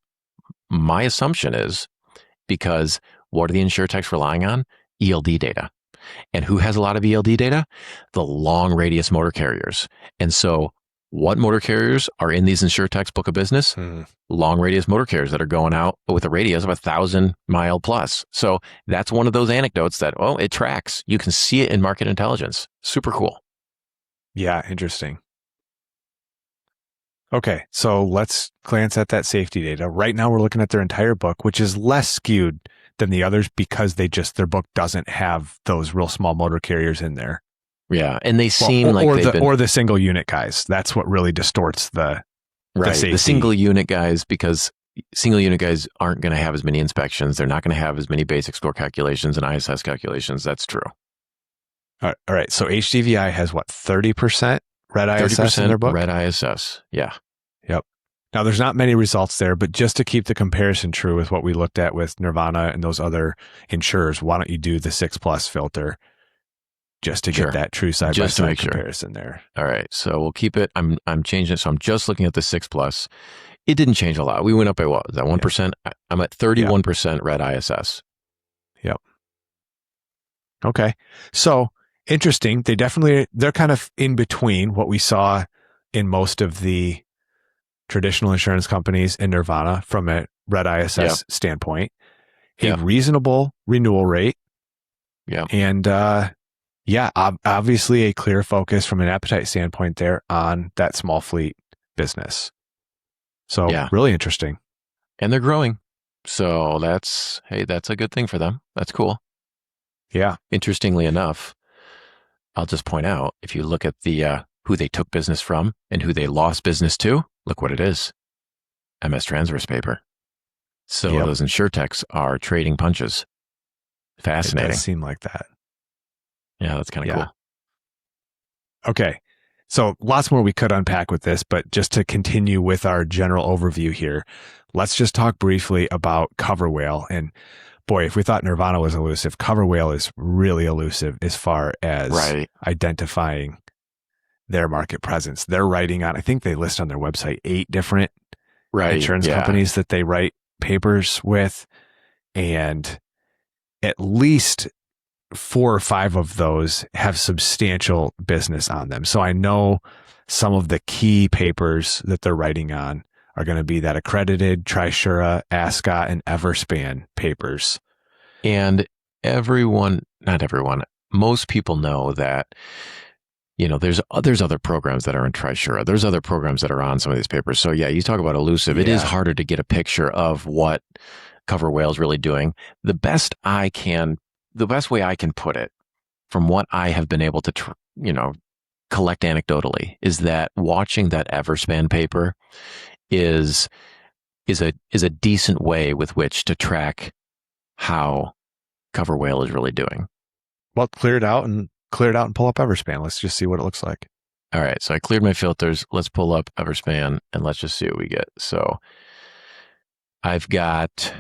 my assumption is because what are the Insurtechs relying on? ELD data. And who has a lot of ELD data? The long radius motor carriers. And so what motor carriers are in these Insurtechs book of business? Long radius motor carriers that are going out with a radius of 1,000-mile plus. So that's one of those anecdotes that, it tracks. You can see it in market intelligence. Super cool. Yeah, interesting. Okay, so let's glance at that safety data. Right now we're looking at their entire book, which is less skewed than the others because their book doesn't have those real small motor carriers in there. Yeah, and they seem or the single unit guys. That's what really distorts the safety. The single unit guys, because single unit guys aren't going to have as many inspections. They're not going to have as many basic score calculations and ISS calculations. That's true. All right. So HDVI has what, 30% red ISS in their book? Red ISS. Yeah. Yep. Now there's not many results there, but just to keep the comparison true with what we looked at with Nirvana and those other insurers, why don't you do the 6+ filter just to get that true side by side comparison there? All right. So we'll keep it. I'm changing it. So I'm just looking at the 6+. It didn't change a lot. We went up by what? Was that 1%? Yep. I'm at 31% red ISS. Yep. Okay. So interesting. They're kind of in between what we saw in most of the traditional insurance companies in Nirvana from a red ISS standpoint. A reasonable renewal rate. Yeah. And obviously a clear focus from an appetite standpoint there on that small fleet business. So really interesting. And they're growing. So that's a good thing for them. That's cool. Yeah. Interestingly enough, I'll just point out, if you look at the who they took business from and who they lost business to, look what it is. MS Transverse paper. So those Insurtechs are trading punches. Fascinating. It does seem like that. Yeah, that's kind of cool. Okay. So lots more we could unpack with this, but just to continue with our general overview here, let's just talk briefly about CoverWhale. And boy, if we thought Nirvana was elusive, CoverWhale is really elusive as far as identifying their market presence. They're writing on, I think they list on their website, 8 different insurance companies that they write papers with. And at least 4 or 5 of those have substantial business on them. So I know some of the key papers that they're writing on are going to be that accredited Trisura, Ascot, and Everspan papers. And not everyone, most people know that, there's other programs that are in Trisura. There's other programs that are on some of these papers. So you talk about elusive. It is harder to get a picture of what CoverWhale is really doing. The best way I can put it, from what I have been able to, collect anecdotally, is that watching that Everspan paper is a decent way with which to track how CoverWhale is really doing. Well, clear it out and pull up Everspan. Let's just see what it looks like. All right. So I cleared my filters. Let's pull up Everspan and let's just see what we get. So I've got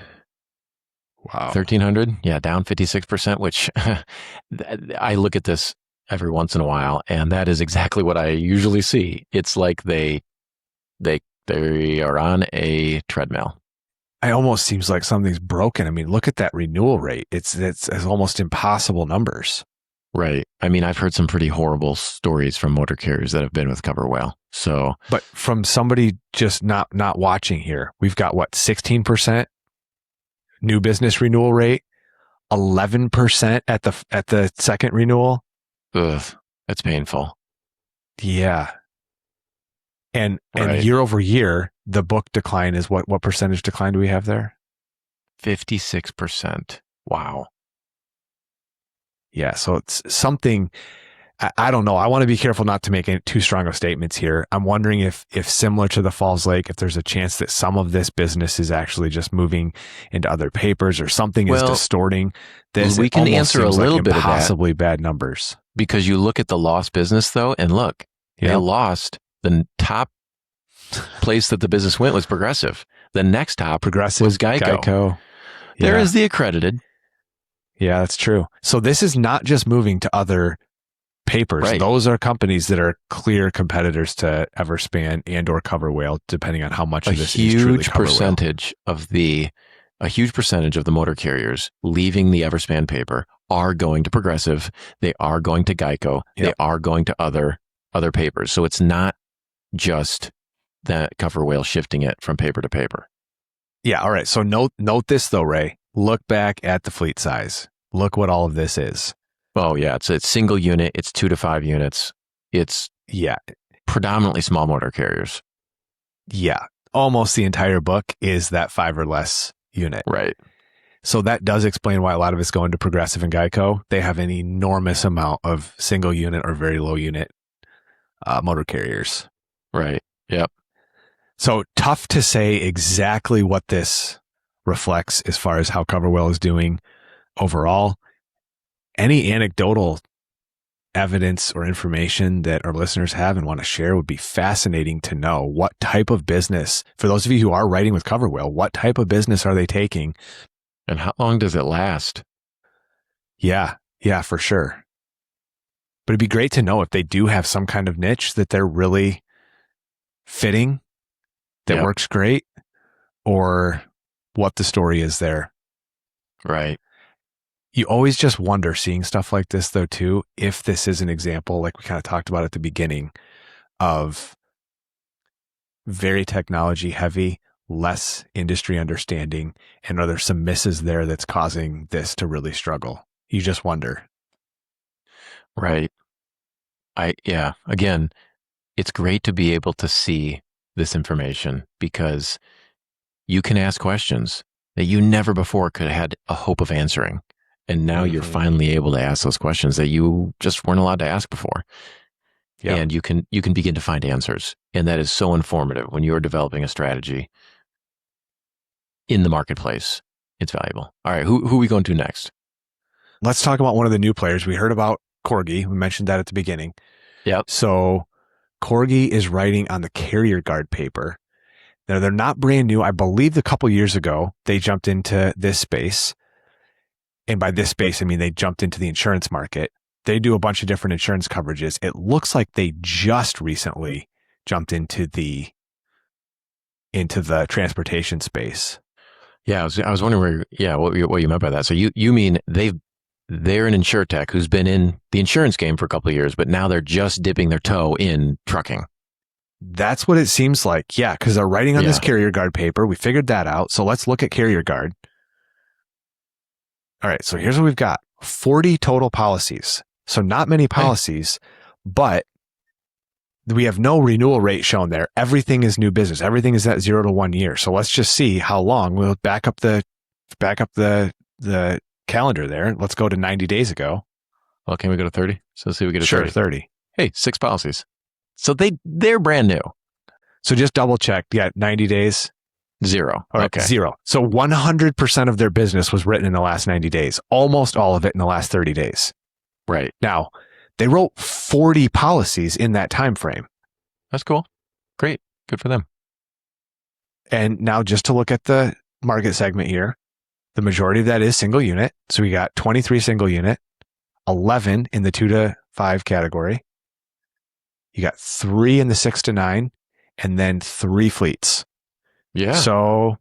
1,300. Yeah. Down 56%, which I look at this every once in a while, and that is exactly what I usually see. It's like they are on a treadmill. It almost seems like something's broken. I mean, look at that renewal rate. It's almost impossible numbers. Right. I mean, I've heard some pretty horrible stories from motor carriers that have been with CoverWhale. So, but from somebody just not watching here, we've got 16% new business renewal rate 11% at the second renewal. Ugh, that's painful. Yeah. And Right. year over year, the book decline is what percentage decline do we have there? 56%. Wow. Yeah. So it's something, I don't know. I want to be careful not to make too strong of statements here. I'm wondering if similar to the Falls Lake, if there's a chance that some of this business is actually just moving into other papers or something is distorting this. We can answer a little bit of that. Possibly bad numbers. Because you look at the lost business though, and look, they lost the top place that the business went was Progressive. The next top was Geico. There is the accredited. Yeah, that's true. So this is not just moving to other papers. Right. Those are companies that are clear competitors to Everspan and or CoverWhale, depending on how much of this is truly CoverWhale. A huge percentage of the motor carriers leaving the Everspan paper are going to Progressive. They are going to Geico. They are going to other papers. So it's not just that CoverWhale shifting it from paper to paper. Yeah. All right. So note this though, Ray. Look back at the fleet size. Look what all of this is. Oh yeah, it's single unit. It's 2 to 5 units. It's predominantly small motor carriers. Yeah, almost the entire book is that 5 or less unit. Right. So that does explain why a lot of it's going to Progressive and Geico. They have an enormous amount of single unit or very low unit motor carriers. Right. Yep. So tough to say exactly what this reflects as far as how CoverWhale is doing overall. Any anecdotal evidence or information that our listeners have and want to share would be fascinating to know. What type of business, for those of you who are writing with CoverWhale, what type of business are they taking? And how long does it last? Yeah, for sure. But it'd be great to know if they do have some kind of niche that they're really fitting, that works great, or what the story is there. Right. You always just wonder, seeing stuff like this, though, too, if this is an example, like we kind of talked about at the beginning, of very technology heavy, less industry understanding, and are there some misses there that's causing this to really struggle? You just wonder. Right. Again, it's great to be able to see this information because you can ask questions that you never before could have had a hope of answering. And now you're finally able to ask those questions that you just weren't allowed to ask before. Yep. And you can begin to find answers. And that is so informative when you're developing a strategy in the marketplace. It's valuable. All right, who are we going to next? Let's talk about one of the new players. We heard about Corgi. We mentioned that at the beginning. Yep. So Corgi is writing on the carrier guard paper. Now, they're not brand new. I believe a couple years ago, they jumped into this space. And by this space, I mean they jumped into the insurance market. They do a bunch of different insurance coverages. It looks like they just recently jumped into the transportation space. Yeah, I was wondering what you meant by that. So you mean they're an Insurtech who's been in the insurance game for a couple of years, but now they're just dipping their toe in trucking. That's what it seems like. Yeah, because they're writing on this carrier guard paper. We figured that out. So let's look at carrier guard. All right, so here's what we've got. 40 total policies. So not many policies, but we have no renewal rate shown there. Everything is new business. Everything is at 0 to 1 year. So let's just see how long. We'll back up the calendar there. Let's go to 90 days ago. Well, can we go to 30? So let's see if we get to 30. 30. Hey, 6 policies. So they're brand new. So just double check. Yeah, 90 days. 0. All right, 0. So 100% of their business was written in the last 90 days. Almost all of it in the last 30 days. Right. Now, they wrote 40 policies in that time frame. That's cool. Great. Good for them. And now just to look at the market segment here, the majority of that is single unit. So we got 23 single unit, 11 in the 2 to 5 category. You got 3 in the 6 to 9, and then 3 fleets. Yeah. So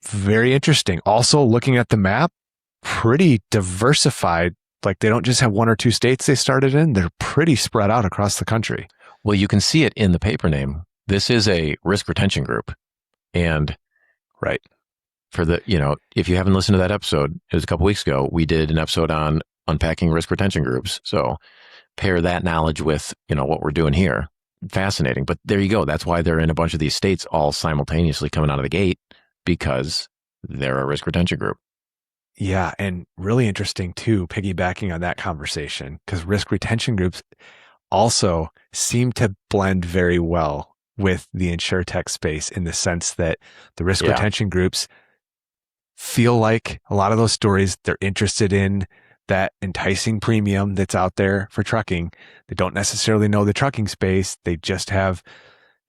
very interesting. Also, looking at the map, pretty diversified. Like they don't just have 1 or 2 states they started in. They're pretty spread out across the country. Well, you can see it in the paper name. This is a risk retention group. And right. For the, if you haven't listened to that episode, it was a couple weeks ago, we did an episode on unpacking risk retention groups. So pair that knowledge with, what we're doing here. Fascinating. But there you go. That's why they're in a bunch of these states all simultaneously coming out of the gate, because they're a risk retention group. Yeah. And really interesting too, piggybacking on that conversation, because risk retention groups also seem to blend very well with the Insurtech space in the sense that the risk retention groups feel like a lot of those stories, they're interested in that enticing premium that's out there for trucking. They don't necessarily know the trucking space. They just have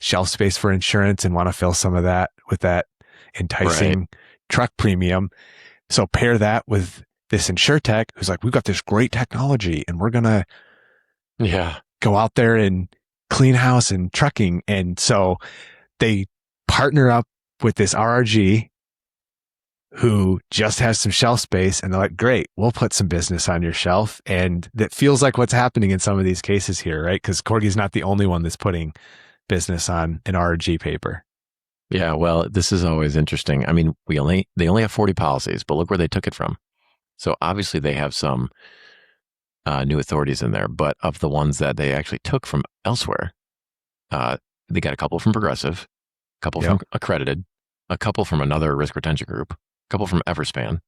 shelf space for insurance and want to fill some of that with that enticing truck premium. So pair that with this Insurtech who's like, we've got this great technology and we're going to go out there and clean house and trucking. And so they partner up with this RRG who just has some shelf space, and they're like, great, we'll put some business on your shelf. And that feels like what's happening in some of these cases here, right? Because Corgi's not the only one that's putting business on an RRG paper. Yeah, well, this is always interesting. I mean, they only have 40 policies, but look where they took it from. So obviously they have some new authorities in there, but of the ones that they actually took from elsewhere, they got a couple from Progressive, a couple from Accredited, a couple from another risk retention group, a couple from Everspan.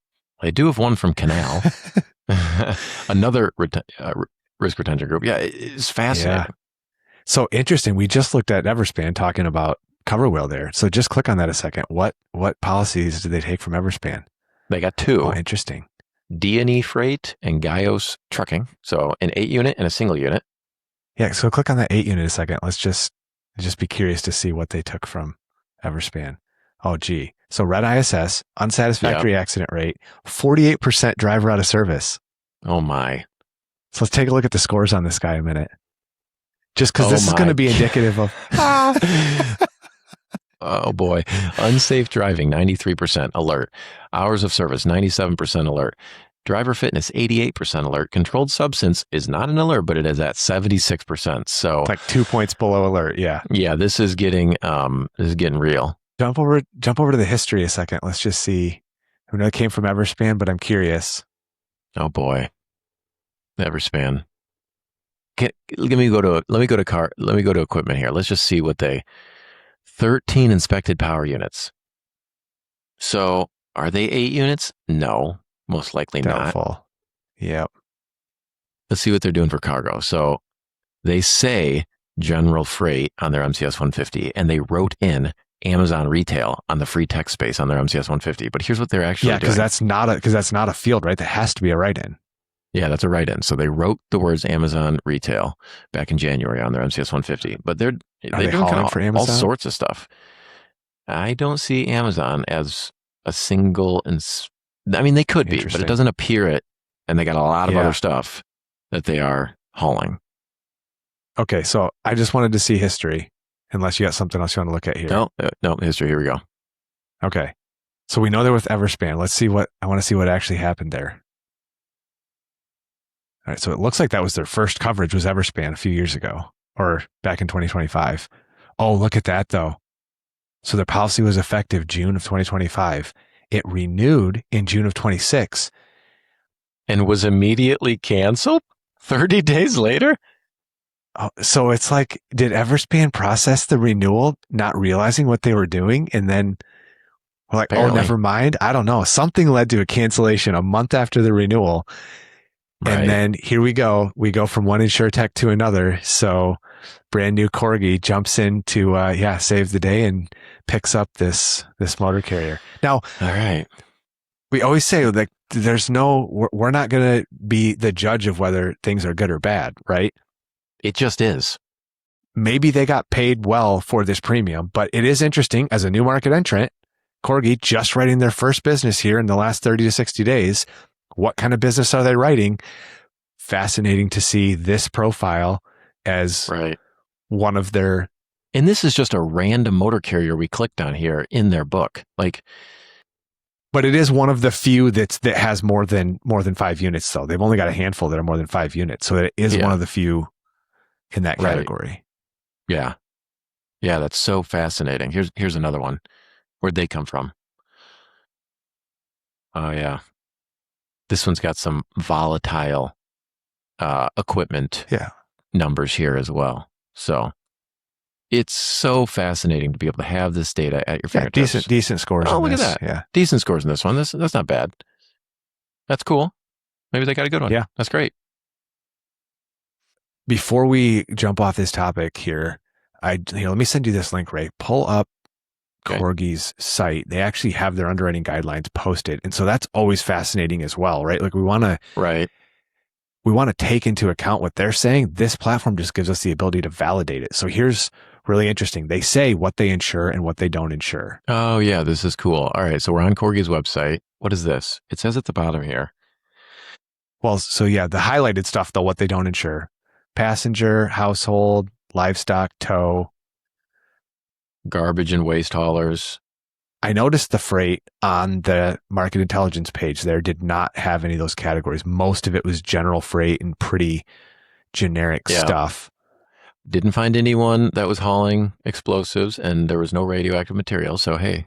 They do have one from Canal, another risk retention group. Yeah, it's fascinating. Yeah. So interesting. We just looked at Everspan talking about CoverWhale there. So just click on that a second. What policies did they take from Everspan? They got two. Oh, interesting. D&E Freight and Gaios Trucking. So an 8-unit and a single unit. Yeah. So click on that 8-unit a second. Let's just be curious to see what they took from Everspan. Oh, gee. So red ISS, unsatisfactory accident rate, 48% driver out of service. Oh, my. So let's take a look at the scores on this guy a minute. Just because this is going to be indicative of... Oh, boy. Unsafe driving, 93% alert. Hours of service, 97% alert. Driver fitness, 88% alert. Controlled substance is not an alert, but it is at 76%. So like 2 points below alert. Yeah. Yeah, this is getting real. Jump over to the history a second. Let's just see. I know it came from Everspan, but I'm curious. Oh boy, Everspan. Let me go to equipment here. Let's just see what 13 inspected power units. So are they 8 units? No, most likely Doubtful. not. Yep. Let's see what they're doing for cargo. So they say general freight on their MCS 150, and they wrote in Amazon retail on the free text space on their MCS 150. But here's what they're actually doing. Yeah, because that's not a field, right? That has to be a write-in. Yeah, that's a write-in. So they wrote the words Amazon retail back in January on their MCS 150. But they're doing kind of for Amazon? all sorts of stuff. I don't see Amazon as a single. I mean, they could be, but it doesn't appear it. And they got a lot of other stuff that they are hauling. Okay, so I just wanted to see history. Unless you got something else you want to look at here. No, history. Here we go. Okay. So we know they're with Everspan. I want to see what actually happened there. All right. So it looks like that was their first coverage was Everspan a few years ago or back in 2025. Oh, look at that though. So their policy was effective June of 2025. It renewed in June of 26. And was immediately canceled 30 days later? Oh, so it's like, did Everspan process the renewal, not realizing what they were doing? And then we're like, apparently. Oh, never mind. I don't know. Something led to a cancellation a month after the renewal. Right. And then here we go. We go from one Insurtech to another. So brand new Corgi jumps in to, save the day and picks up this motor carrier. Now, all right. We always say like, we're not going to be the judge of whether things are good or bad, right? It just is. Maybe they got paid well for this premium, but it is interesting as a new market entrant, Corgi just writing their first business here in the last 30 to 60 days. What kind of business are they writing? Fascinating to see this profile as one of their... And this is just a random motor carrier we clicked on here in their book. But it is one of the few that has more than 5 units though. They've only got a handful that are more than 5 units. So it is one of the few in that category. Yeah. Yeah, that's so fascinating. Here's another one. Where'd they come from? Oh, yeah. This one's got some volatile equipment Yeah. numbers here as well. So it's so fascinating to be able to have this data at your Yeah. fingertips. Decent scores. Oh, in look this. at that. Yeah. Decent scores in this one. That's not bad. That's cool. Maybe they got a good one. Yeah. That's great. Before we jump off this topic here, let me send you this link, Ray. Pull up Okay. Corgi's site. They actually have their underwriting guidelines posted. And so that's always fascinating as well, right? Like we want to take into account what they're saying. This platform just gives us the ability to validate it. So here's really interesting. They say what they insure and what they don't insure. Oh, yeah. This is cool. All right. So we're on Corgi's website. What is this? It says at the bottom here. Well, so yeah, the highlighted stuff, though, what they don't insure: passenger, household, livestock, tow, Garbage and waste haulers. I noticed the freight on the market intelligence page there did not have any of those categories. Most of it was general freight and pretty generic stuff. Didn't find anyone that was hauling explosives, and there was no radioactive material. So, hey.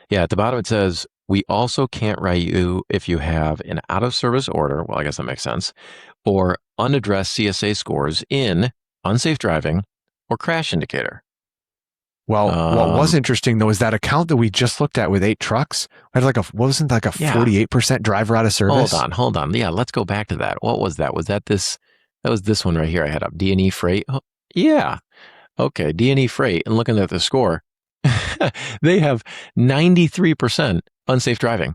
Yeah, at the bottom it says, we also can't write you if you have an out-of-service order, well, I guess that makes sense, or unaddressed CSA scores in unsafe driving or crash indicator. Well, what was interesting, though, is that account that we just looked at with 8 trucks had wasn't like a 48% driver out of service? Hold on. Yeah, let's go back to that. What was that? Was that this? That was this one right here I had up. D&E Freight. Oh, yeah. Okay, D&E Freight. And looking at the score, they have 93% unsafe driving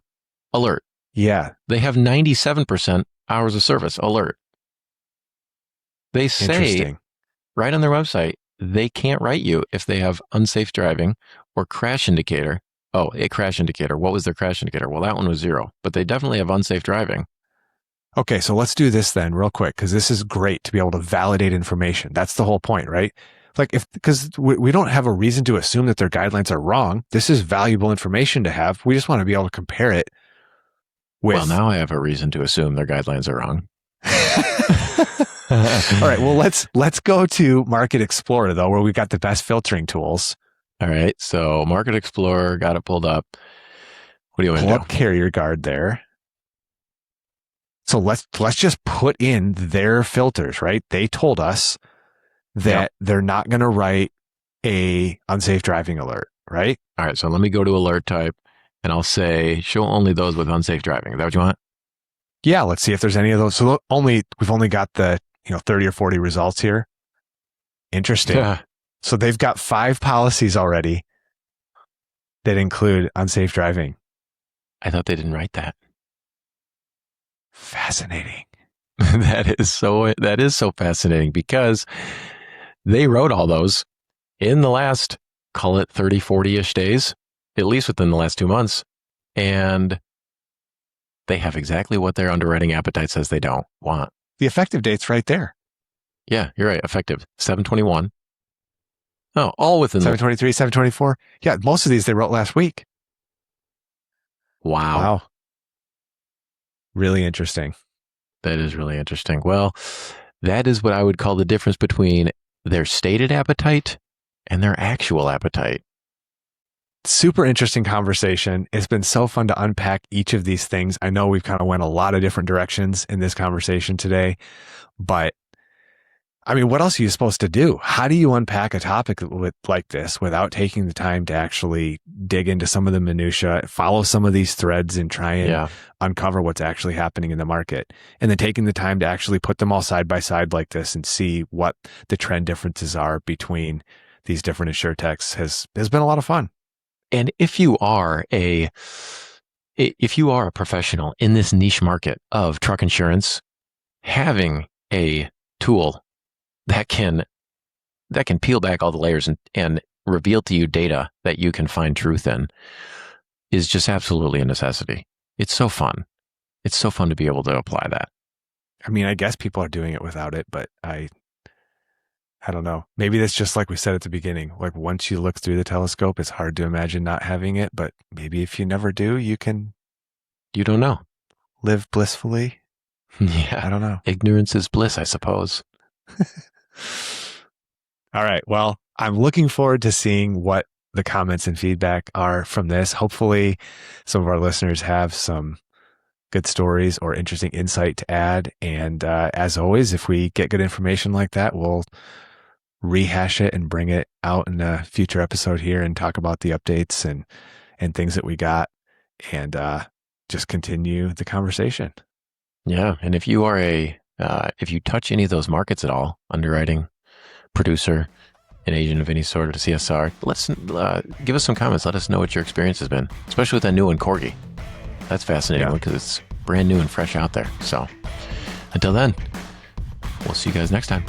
alert. Yeah. They have 97% hours of service alert. They say right on their website, they can't write you if they have unsafe driving or crash indicator. Oh, a crash indicator. What was their crash indicator? Well, that one was 0, but they definitely have unsafe driving. Okay, so let's do this then real quick, because this is great to be able to validate information. That's the whole point, right? Because we don't have a reason to assume that their guidelines are wrong. This is valuable information to have. We just want to be able to compare it with. Well, now I have a reason to assume their guidelines are wrong. All right. Well, let's go to Market Explorer, though, where we've got the best filtering tools. All right. So Market Explorer, got it pulled up. What do you want to do? Pull up Carrier Guard there. So let's just put in their filters, right? They told us that they're not going to write a unsafe driving alert, right? All right. So let me go to alert type, and I'll say show only those with unsafe driving. Is that what you want? Yeah. Let's see if there's any of those. So we've only got the 30 or 40 results here. Interesting. Yeah. So they've got 5 policies already that include unsafe driving. I thought they didn't write that. Fascinating. That is so fascinating, because they wrote all those in the last, call it 30, 40-ish days, at least within the last 2 months. And they have exactly what their underwriting appetite says they don't want. The effective date's right there. Yeah, you're right. Effective 7/21. Oh, all within 7/23, 7/24. Yeah, most of these they wrote last week. Wow. Really interesting. That is really interesting. Well, that is what I would call the difference between their stated appetite and their actual appetite. Super interesting conversation. It's been so fun to unpack each of these things. I know we've kind of went a lot of different directions in this conversation today, but I mean, what else are you supposed to do? How do you unpack a topic like this without taking the time to actually dig into some of the minutia, follow some of these threads and try and uncover what's actually happening in the market, and then taking the time to actually put them all side by side like this and see what the trend differences are between these different insurtechs has been a lot of fun. And if you are a professional in this niche market of truck insurance, having a tool that can peel back all the layers and reveal to you data that you can find truth in is just absolutely a necessity. It's so fun. It's so fun to be able to apply that. I mean, I guess people are doing it without it, but I don't know. Maybe that's just like we said at the beginning. Like once you look through the telescope, it's hard to imagine not having it, but maybe if you never do, you don't know. Live blissfully. Yeah. I don't know. Ignorance is bliss, I suppose. All right. Well, I'm looking forward to seeing what the comments and feedback are from this. Hopefully some of our listeners have some good stories or interesting insight to add. And as always, if we get good information like that, we'll rehash it and bring it out in a future episode here and talk about the updates and things that we got, and just continue the conversation. Yeah. And if you are if you touch any of those markets at all, underwriting, producer, an agent of any sort of CSR, let's give us some comments. Let us know what your experience has been, especially with that new one, Corgi. That's fascinating because it's brand new and fresh out there. So until then, we'll see you guys next time.